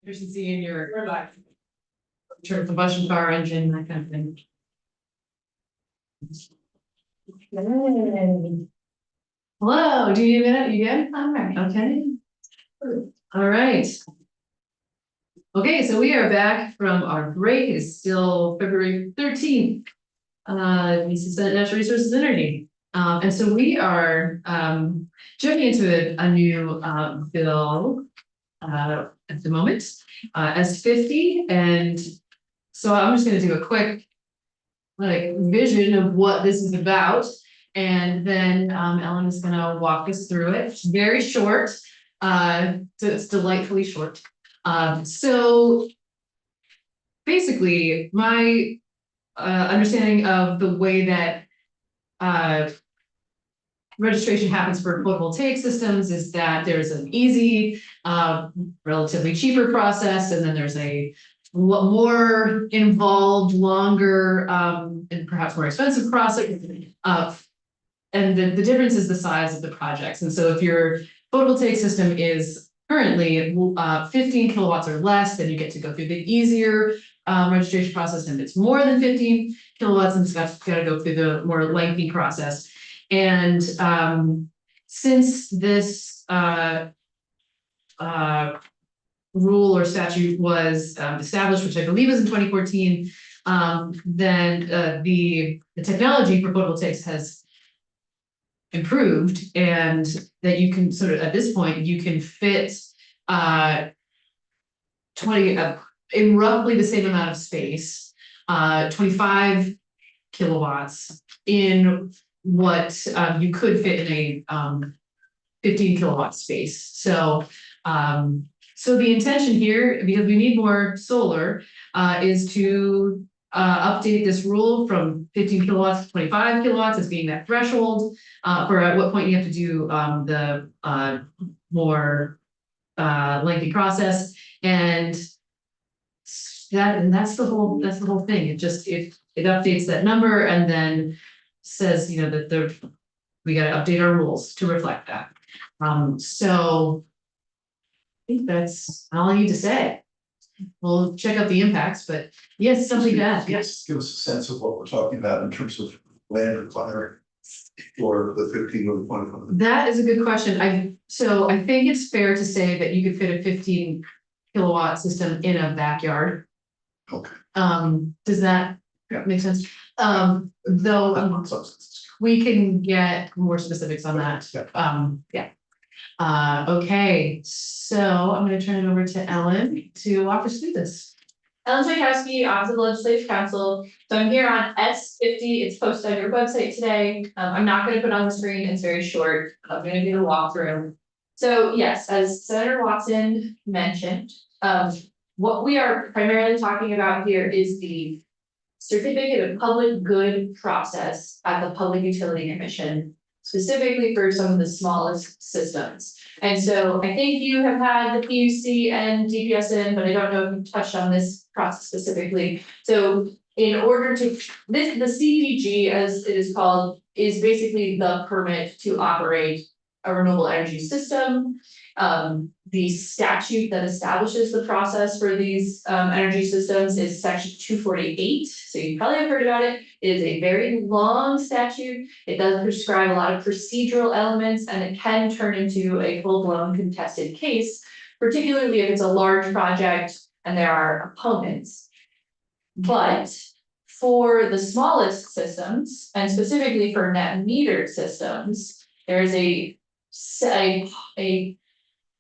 efficiency in your turn combustion car engine, that kind of thing. Hello, do you need a minute? You good? All right, okay. All right. Okay, so we are back from our break. It's still February 13th. This is Senate Natural Resources and Energy. And so we are jumping into a new bill at the moment, S50. And so I'm just gonna do a quick vision of what this is about. And then Ellen is gonna walk us through it. It's very short, it's delightfully short. So basically, my understanding of the way that registration happens for photovoltaic systems is that there's an easy, relatively cheaper process, and then there's a more involved, longer, and perhaps more expensive process. And the difference is the size of the projects. And so if your photovoltaic system is currently 15 kilowatts or less, then you get to go through the easier registration process. And if it's more than 15 kilowatts, and it's got to go through the more lengthy process. And since this rule or statute was established, which I believe was in 2014, then the technology for photovoltaics has improved, and that you can sort of, at this point, you can fit 20 in roughly the same amount of space, 25 kilowatts in what you could fit in a 15 kilowatt space. So so the intention here, because we need more solar, is to update this rule from 15 kilowatts to 25 kilowatts as being that threshold, for at what point you have to do the more lengthy process. And that's the whole thing. It just it updates that number and then says, you know, that we got to update our rules to reflect that. So I think that's all I need to say. We'll check out the impacts, but yes, something to add. Yes. Give us a sense of what we're talking about in terms of land required for the 15 or 20. That is a good question. I think it's fair to say that you could fit a 15 kilowatt system in a backyard. Okay. Does that make sense? Though we can get more specifics on that. Yeah. Okay, so I'm gonna turn it over to Ellen to walk us through this. Ellen Tchaikovsky, Office of Legislative Counsel. So I'm here on S50. It's posted on your website today. I'm not going to put on the screen. It's very short. I'm going to do the walkthrough. So yes, as Senator Watson mentioned, what we are primarily talking about here is the Certificate of Public Good process at the Public Utility Commission, specifically for some of the smallest systems. And so I think you have had the PUC and DPS in, but I don't know if you touched on this process specifically. So in order to, the CPG, as it is called, is basically the permit to operate a renewable energy system. The statute that establishes the process for these energy systems is section 248. So you probably have heard about it. It is a very long statute. It does prescribe a lot of procedural elements, and it can turn into a full-blown contested case, particularly if it's a large project and there are opponents. But for the smallest systems, and specifically for net metered systems, there is a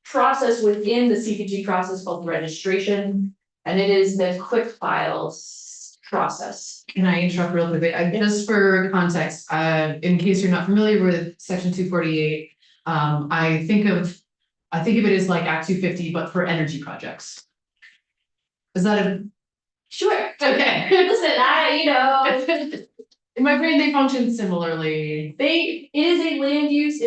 process within the CPG process called registration, and it is the quick files process. Can I interrupt real quickly? Just for context, in case you're not familiar with section 248, I think of it as like Act 250, but for energy projects. Is that a? Sure. Okay. Listen, In my brain, they function similarly. it is a land use,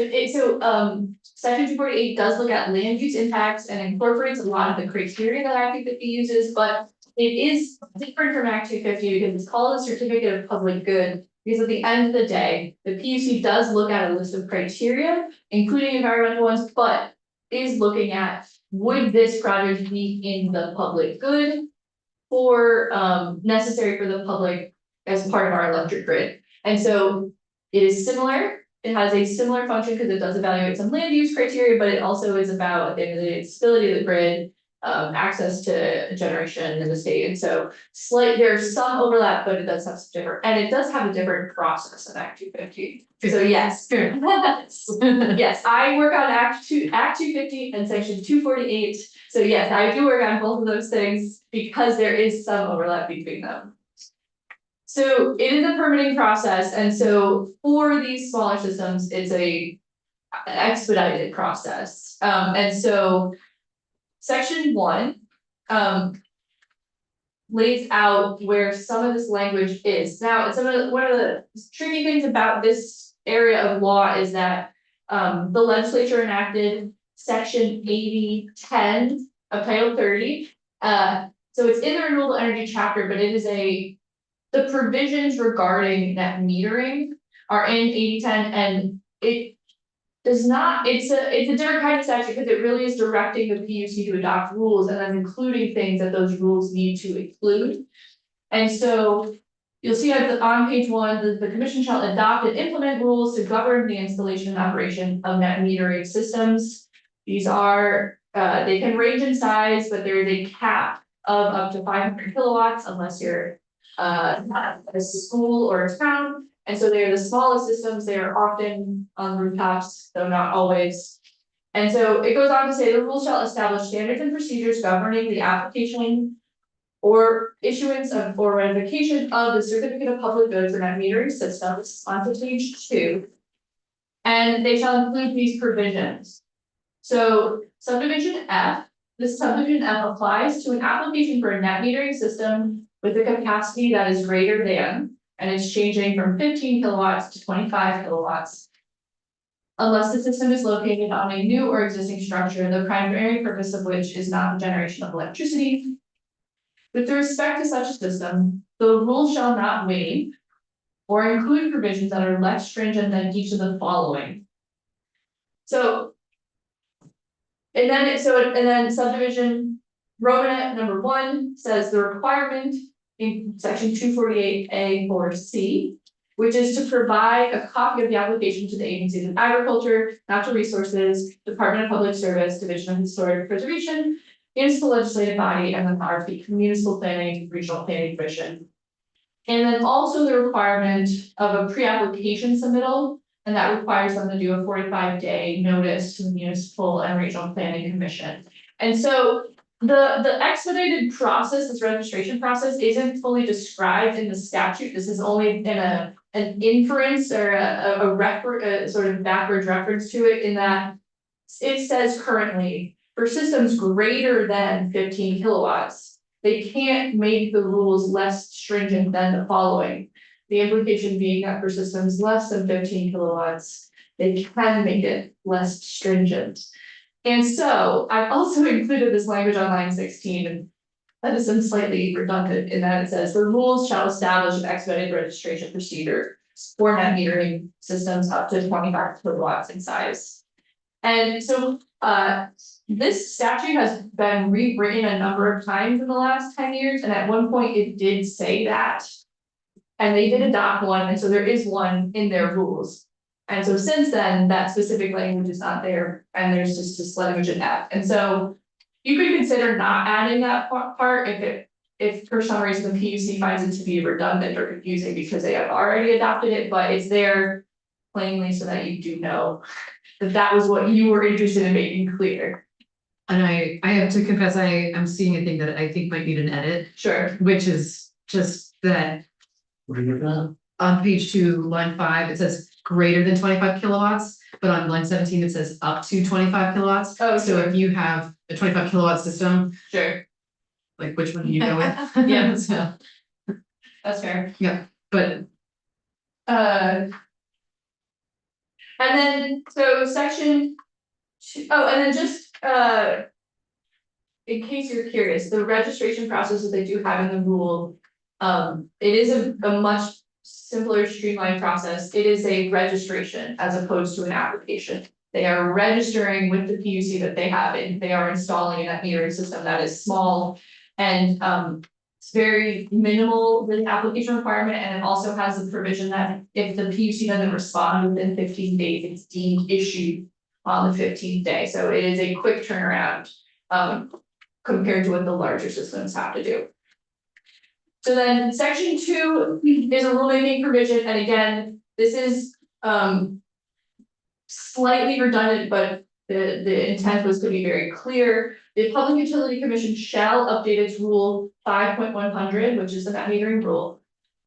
section 248 does look at land use impacts and incorporates a lot of the criteria that Act 250 uses, but it is different from Act 250 because it's called a certificate of public good. Because at the end of the day, the PUC does look at a list of criteria, including environmental ones, but is looking at would this project be in the public good? Or necessary for the public as part of our electric grid? And so it is similar, it has a similar function because it does evaluate some land use criteria, but it also is about the stability of the grid. Access to generation in the state, and so there's some overlap, but it does have some different, and it does have a different process in Act 250. So yes, yes, I work on Act 250 and Section 248. So yes, I do work on both of those things because there is some overlap between them. So it is a permitting process, and so for these smaller systems, it's an expedited process. And so Section 1 lays out where some of this language is. Now, one of the tricky things about this area of law is that the legislature enacted Section 8010 of Title 30. So it's in the renewable energy chapter, but it is the provisions regarding net metering are in 8010, and it does not, it's a different kind of statute because it really is directing the PUC to adopt rules and then including things that those rules need to include. And so you'll see on page 1, the commission shall adopt and implement rules to govern the installation and operation of net metering systems. These are, they can range in size, but there is a cap of up to 500 kilowatts unless you're a school or a town. And so they're the smallest systems, they are often on rooftops, though not always. And so it goes on to say the rules shall establish standards and procedures governing the application or issuance of or ratification of the certificate of public good for net metering systems on page 2. And they shall include these provisions. So subdivision F, this subdivision F applies to an application for a net metering system with a capacity that is greater than, and it's changing from 15 kilowatts to 25 kilowatts. Unless the system is located on a new or existing structure, the primary purpose of which is not the generation of electricity. With respect to such a system, the rule shall not waive or include provisions that are less stringent than each of the following. So, and then subdivision Romanet number 1 says the requirement in section 248A or C, which is to provide a copy of the application to the agencies of agriculture, natural resources, Department of Public Service, Division of Historic Preservation, municipal legislative body, and then RP, municipal planning, regional planning commission. And then also the requirement of a pre-application submittal, and that requires them to do a 45-day notice to the municipal and regional planning commission. And so the expedited process, this registration process, isn't fully described in the statute. This is only in an inference or a sort of backwards reference to it, in that it says currently for systems greater than 15 kilowatts, they can't make the rules less stringent than the following. The implication being that for systems less than 15 kilowatts, they can make it less stringent. And so I've also included this language on line 16, and that is slightly redundant in that it says the rules shall establish an expedited registration procedure for net metering systems up to 25 kilowatts in size. And so this statute has been rewritten a number of times in the last 10 years, and at one point it did say that. And they did adopt one, and so there is one in their rules. And so since then, that specific language is not there, and there's just this language in F. And so you could consider not adding that part if for some reason the PUC finds it to be redundant or confusing because they have already adopted it, but it's there plainly so that you do know that that was what you were interested in making clear. And I have to confess, I am seeing a thing that I think might need an edit, Sure. which is just that. On page 2, line 5, it says greater than 25 kilowatts, but on line 17, it says up to 25 kilowatts. Oh, So if you have a 25 kilowatt system, Sure. like which one do you go with? Yeah. So, That's fair. but And then, so section 2, and then just, in case you're curious, the registration process that they do have in the rule, it is a much simpler, streamlined process. It is a registration as opposed to an application. They are registering with the PUC that they have and they are installing a net metering system that is small. And it's very minimal, the application requirement, and it also has the provision that if the PUC doesn't respond within 15 days, it's deemed issued on the 15th day. So it is a quick turnaround compared to what the larger systems have to do. So then section 2 is a rulemaking provision, and again, this is slightly redundant, but the intent was to be very clear. The Public Utility Commission shall update its rule 5.100, which is the net metering rule,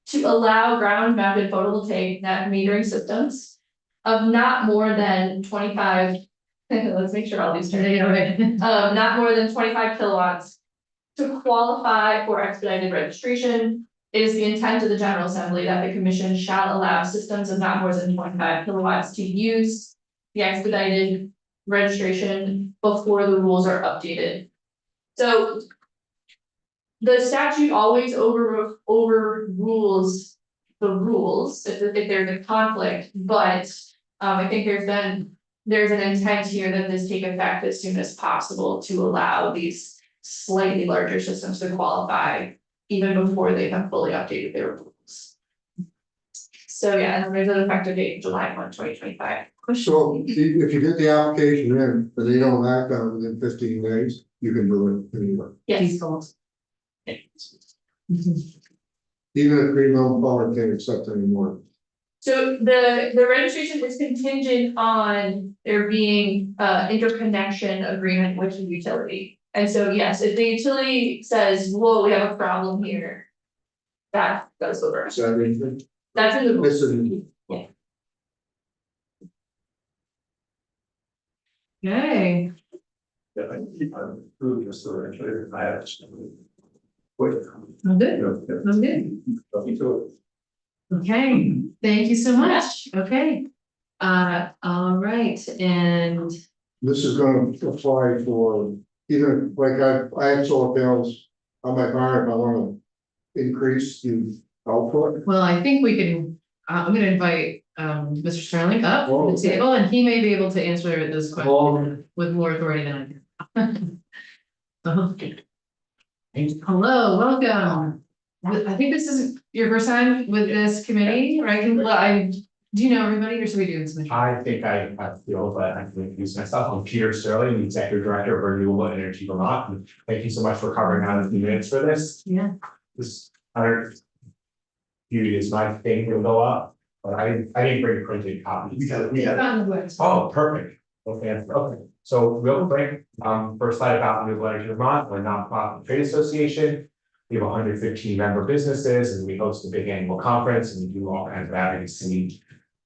to allow ground mounted photovoltaic net metering systems of not more than 25. Let's make sure all these terms. Not more than 25 kilowatts to qualify for expedited registration. It is the intent of the General Assembly that the Commission shall allow systems of not more than 25 kilowatts to use the expedited registration before the rules are updated. So the statute always overrules the rules if there's a conflict, but I think there's an intent here that this take effect as soon as possible to allow these slightly larger systems to qualify even before they have fully updated their rules. So yeah, and there's an effective date, July 1, 2025. So if you get the application in, but they don't act on it within 15 days, you can do it anyway. Yes. Even if Greenland Power can't accept anymore. So the registration is contingent on there being interconnection agreement with the utility. And so yes, if the utility says, whoa, we have a problem here. That goes over. Is that anything? That's in the rules. This is- Okay, Yeah, I'm really just the actually, I have. Wait. I'm good, I'm good. Okay, thank you so much. Okay. All right, and This is gonna apply for even, like I have solar panels on my barn, if I wanna increase the output. well, I think we can, I'm gonna invite Mr. Sterling up to the table and he may be able to answer this question with more authority than I can. Hello, welcome. I think this is your first time with this committee, right? Well, do you know everybody or should we do this? I think I feel, but I can introduce myself. I'm Peter Sterling, the Executive Director of Renewable Energy Vermont. And thank you so much for covering out a few minutes for this. Yeah. This beauty is my thing to go up, but I didn't bring printed copies. We got Oh, perfect. Okay, so real quick, first slide about Renewable Energy Vermont, we're a nonprofit trade association. We have 115 member businesses and we host a big annual conference and we do all kinds of advocacy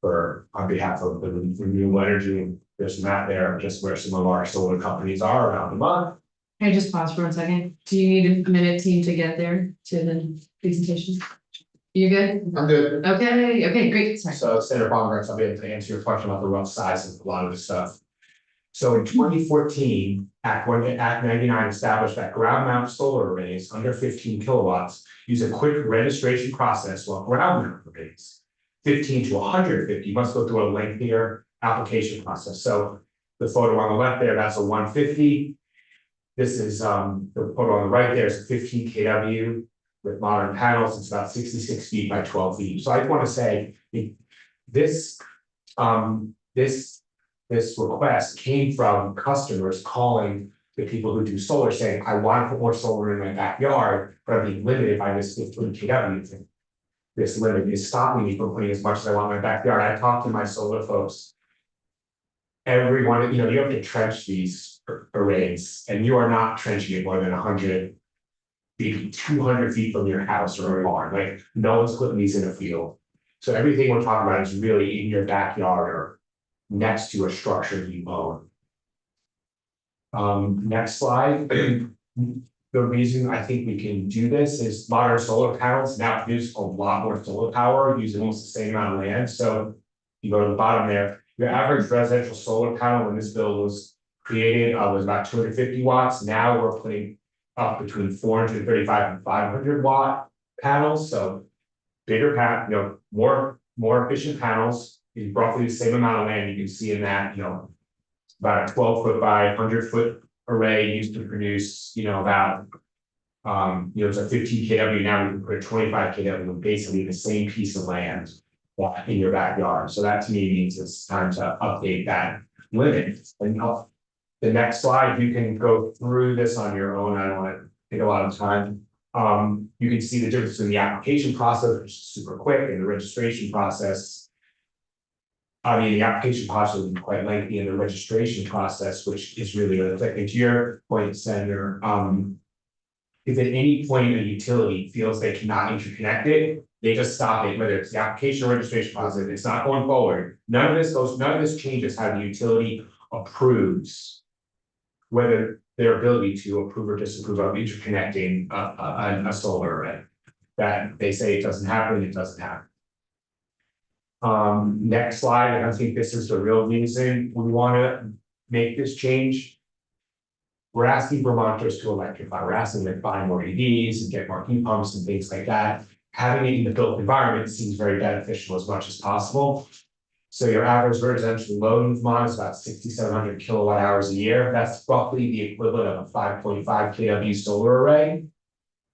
on behalf of the renewable energy. And there's a map there, just where some of our solar companies are around the month. Can I just pause for 1 second? Do you need a minute team to get there to the presentation? You good? I'm good. Okay, great, sorry. So Senator Baumgart's, I'll be able to answer your question about the rough size of a lot of this stuff. So in 2014, Act 99 established that ground mount solar arrays under 15 kilowatts use a quick registration process, while ground mount arrays 15 to 150 must go through a lengthier application process. So the photo on the left there, that's a 150. This is the photo on the right there is 15 kW with modern panels. It's about 66 feet by 12 feet. So I want to say this request came from customers calling the people who do solar saying, I want to put more solar in my backyard, but I'm being limited by this 15 kW thing. This limit is stopping me from putting as much as I want in my backyard. I talked to my solar folks. Everyone, you have to trench these arrays and you are not trenching it more than 100 feet, 200 feet from your house or a barn. Like no one's putting these in a field. So everything we're talking about is really in your backyard or next to a structure you own. Next slide. The reason I think we can do this is modern solar panels now produce a lot more solar power using almost the same amount of land. So you go to the bottom there, your average residential solar panel when this bill was created was about 250 watts. Now we're putting up between 435 and 500 watt panels. So bigger more efficient panels, roughly the same amount of land. You can see in that, about a 12-foot by 100-foot array used to produce, about. It's a 15 kW, now we can put a 25 kW, basically the same piece of land. In your backyard, so that to me means it's time to update that limit. And the next slide, you can go through this on your own, I don't want to take a lot of time. You can see the difference in the application process, which is super quick, and the registration process. I mean, the application process is quite lengthy, and the registration process, which is really quick. And to your point, Senator, if at any point a utility feels they cannot interconnect it, they just stop it, whether it's the application or registration process, it's not going forward. None of this changes how the utility approves. Whether their ability to approve or disapprove of interconnecting a solar array. That they say it doesn't happen, it doesn't happen. Next slide, and I think this is the real reason we want to make this change. We're asking Vermonters to electrify, we're asking them to buy more EVs and get more heat pumps and things like that. Having it in the built environment seems very beneficial as much as possible. So your average residential load in Vermont is about 6,700 kilowatt hours a year. That's roughly the equivalent of a 5.5 kW solar array.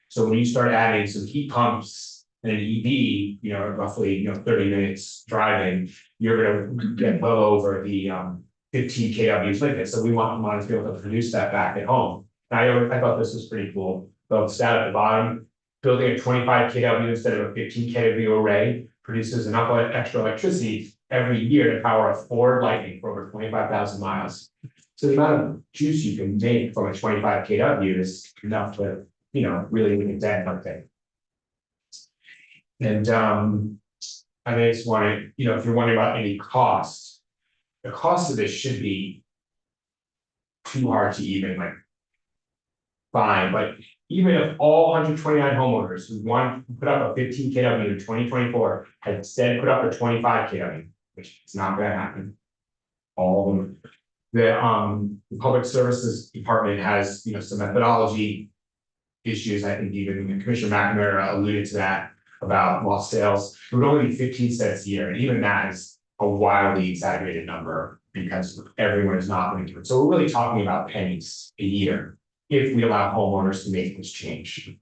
So when you start adding some heat pumps and an EV, roughly 30 minutes driving, you're going to get well over the 15 kW limit. So we want Vermont to be able to produce that back at home. And I thought this was pretty cool. The stat at the bottom, building a 25 kW instead of a 15 kW array produces enough extra electricity every year to power a Ford Lightning for over 25,000 miles. So the amount of juice you can make from a 25 kW is enough to, really make a dent like that. And I just want to, if you're wondering about any costs, the cost of this should be too hard to even find, but even if all 129 homeowners who want to put up a 15 kW in 2024 had instead put up a 25 kW, which is not going to happen. All of them. The Public Services Department has, some methodology issues. I think even Commissioner McNamara alluded to that about lost sales. It would only be 15 cents a year, and even that is a wildly exaggerated number because everyone is not going to do it. So we're really talking about pennies a year if we allow homeowners to make this change.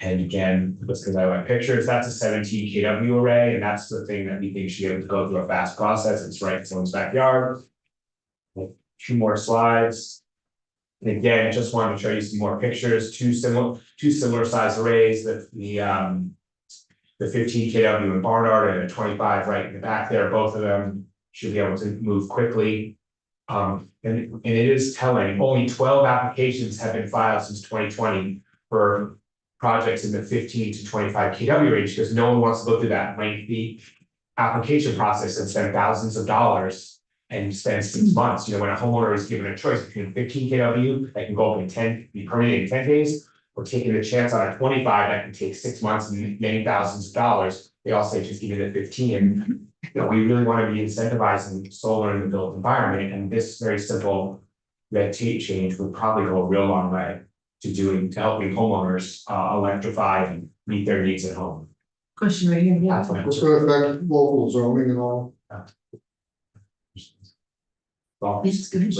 And again, just because I like pictures, that's a 17 kW array, and that's the thing that we think should be able to go through a fast process. It's right in someone's backyard. Two more slides. And again, just wanted to show you some more pictures, two similar size arrays, the 15 kW in Barnard and a 25 right in the back there. Both of them should be able to move quickly. And it is telling, only 12 applications have been filed since 2020 for projects in the 15 to 25 kW range, because no one wants to go through that lengthy application process and spend thousands of dollars and spend 6 months. When a homeowner is given a choice between 15 kW that can go up in be permitted in 10 days, or taking the chance on a 25 that can take 6 months and many thousands of dollars, they all say just give me the 15. We really want to be incentivizing solar in the built environment, and this very simple red tape change would probably go a real long way to helping homeowners electrify and meet their needs at home. Question right here. That's what It's gonna affect local zoning and all. Yes, good.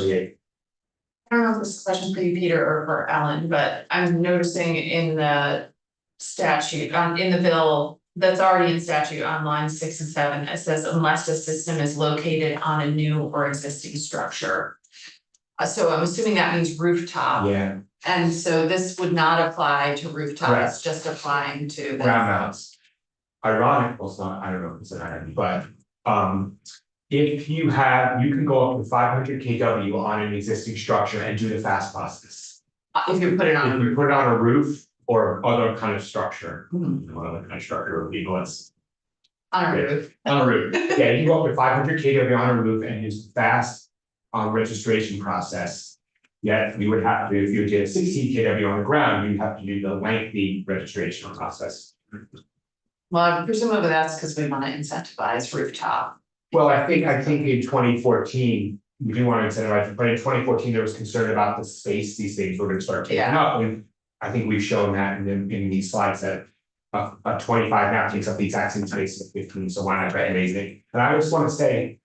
I don't know if this is a question for you, Peter, or for Ellen, but I'm noticing in the statute, in the bill that's already in statute on lines 6 and 7, it says unless the system is located on a new or existing structure. So I'm assuming that means rooftop. Yeah, And so this would not apply to rooftops, Correct. just applying to. ground mounts. Ironic, well, it's not, I don't know if it's an irony, but if you can go up to 500 kW on an existing structure and do the fast process. If you put it If on, you put it on a roof or other kind of structure, what other kind of structure would be less. on a roof. On a roof, yeah, you go up to 500 kW on a roof and use fast registration process. Yet we would have to, if you did a 16 kW on the ground, you'd have to do the lengthy registration process. Well, presumably that's because we want to incentivize rooftop. Well, I think in 2014, we do want to incentivize, but in 2014, there was concern about the space these things were gonna start taking up, and I think we've shown that in these slides that a 25 now takes up the exact same space as 15, so why not raise it? And I just want to say,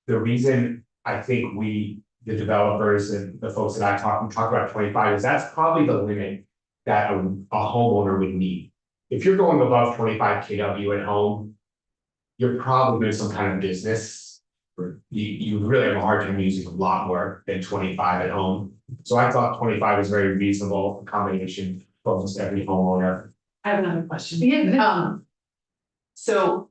the reason I think the developers and the folks that I talked about 25, is that's probably the limit that a homeowner would need. If you're going above 25 kW at home, you're probably doing some kind of business. Or you really have a hard time using a lot more than 25 at home. So I thought 25 was very reasonable accommodation for almost every homeowner. I have another question. Yeah. So.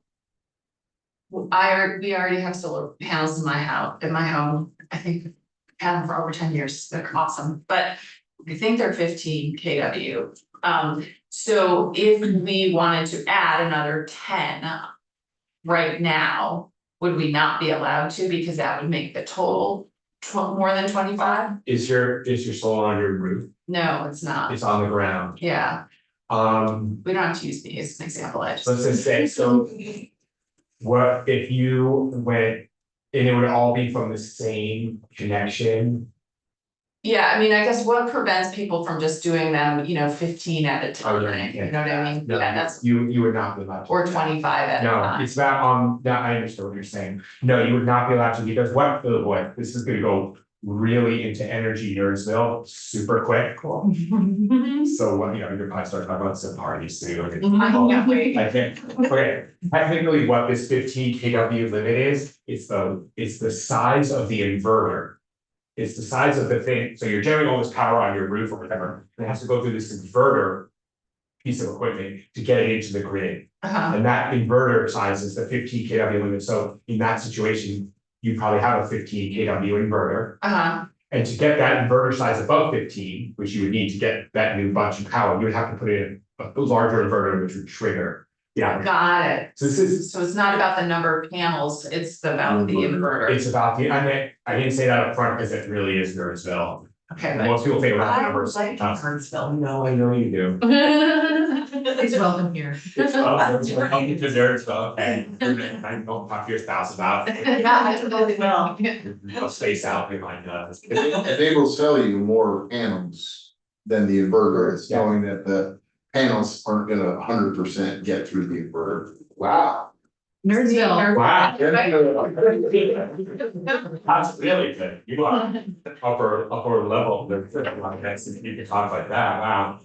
We already have solar panels in my home, I think, had them for over 10 years, they're awesome, but I think they're 15 kW. So if we wanted to add another 10 right now, would we not be allowed to, because that would make the total more than 25? Is your solar on your roof? No, it's not, It's on the ground. yeah, We we don't have to use me as an example, I just. let's just say, so. What if you went, and it would all be from the same connection? Yeah, I mean, I guess what prevents people from just doing them, 15 at a time, yeah. you know what I mean? No, Yeah, that's, you would not be allowed to. or 25 at a No, time. it's not that I understand what you're saying. No, you would not be allowed to, because what, oh boy, this is gonna go really into energy nerdsville, super quick. Cool. So what, you're probably start talking about some parties soon. I can't wait. I think, okay, technically what this 15 kW limit is, it's the size of the inverter. It's the size of the thing, so you're generating all this power on your roof or whatever, and it has to go through this inverter piece of equipment to get it into the grid. Uh-huh. And that inverter size is the 15 kW limit, so in that situation, you probably have a 15 kW inverter. Uh-huh, And to get that inverter size above 15, which you would need to get that new bunch of power, you would have to put in a larger inverter, which would trigger. Yeah, got it. so this is, So it's not about the number of panels, it's about the inverter. it's about I didn't say that up front because it really is nerdsville. Okay, but Most people think about the I numbers. like Burnsville. No, I know you do. It's welcome here. It's welcome to nerdsville, and I don't talk to your spouse about it. Yeah, I totally will. I'll space out behind us. And they will sell you more panels than the inverter, it's Yeah. knowing that the panels aren't gonna 100% get through the inverter. Wow. Nerdsville. Wow. That's really good. You are upper level, next, you can talk like that, wow.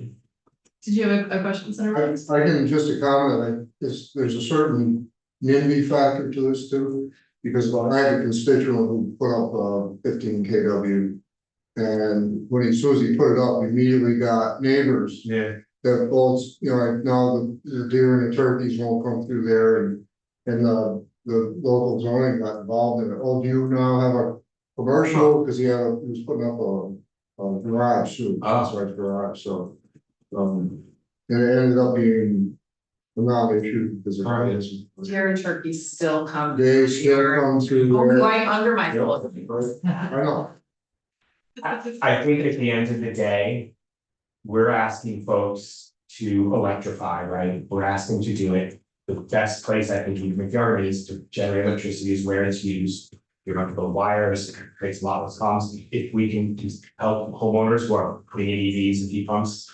Did you have a question, Senator? I can just a comment, there's a certain NIMBY factor to this too. Because I had a constituent who put up 15 kW. And when as soon as he put it up, he immediately got neighbors Yeah. that both, like now the deer and the turkeys won't come through there and the local zoning got involved in it. Oh, do you now have a commercial? Cause he was putting up a garage too, outside garage, so. And it ended up being a non-issue because of this. Deer and turkeys still come. They still come through there. Going under my door. I know. I think at the end of the day, we're asking folks to electrify, right? We're asking to do it. The best place I think in your yard is to generate electricity is where it's used. You're not gonna build wires, it creates a lot of costs. If we can just help homeowners who are putting in EVs and heat pumps,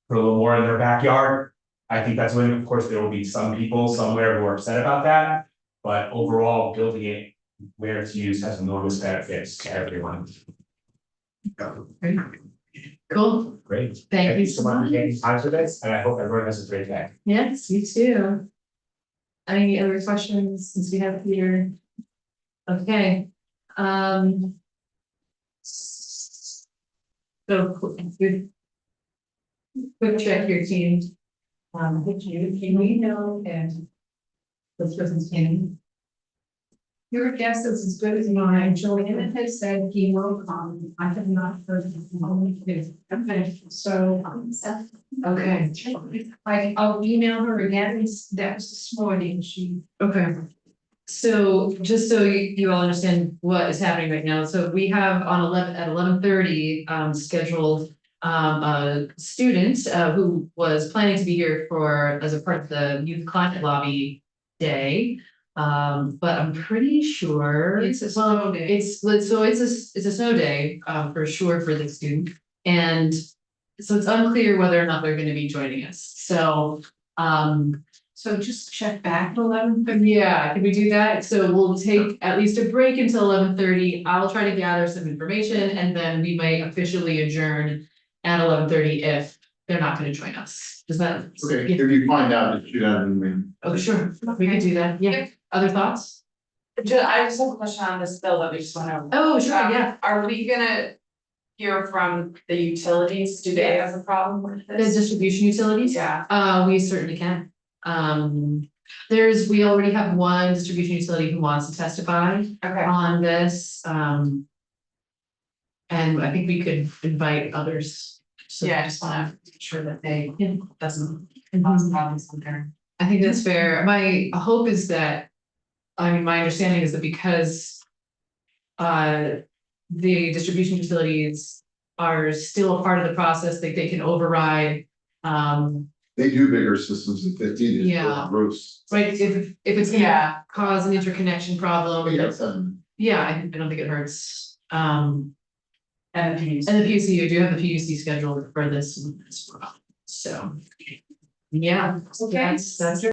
put a little more in their backyard. I think that's when, of course, there will be some people somewhere who are upset about that. But overall, building it where it's used has enormous benefits to everyone. Cool. Great. Thank you so much for taking time for this, and I hope everyone has a great day. Yes, you too. Any other questions since we have Peter? Okay. So good. Quick check your team. Can we know and this person's name? Your guess is as good as mine. Joanna has said he will come. I have not heard from him. Okay, so. Okay. I'll email her again. That was this morning. She. Okay. So just so you all understand what is happening right now, so we have on 11:30 scheduled a student who was planning to be here as a part of the Youth Climate Lobby Day. But I'm pretty sure It's a snow day. It's a snow day for sure for the student, and so it's unclear whether or not they're going to be joining us. So So just check back at 11. Yeah, can we do that? So we'll take at least a break until 11:30. I'll try to gather some information and then we might officially adjourn at 11:30 if they're not gonna join us. Does that? Okay, Yeah. if you find out, just shoot out an email. Oh, sure, we could do that. Yeah. Other thoughts? I just have a question on this bill that we just went over. Oh, sure, yeah. Are we gonna hear from the utilities? Do they have a problem with The this? distribution utilities? Yeah. We certainly can. We already have one distribution utility who wants to testify Okay. on this, and I think we could invite others. So- Yeah, I just wanna make sure that they Yeah. doesn't cause problems in there. I think that's fair. My hope is that, I mean, my understanding is that because the distribution utilities are still a part of the process, they can override, They do bigger systems than 15 inch Yeah. roofs. right, if it's gonna Yeah. cause an interconnection problem. Yes, Yeah, I don't think it hurts. And the PUC. And the PUC, you do have the PUC scheduled for this as well, so. Yeah, Okay. that's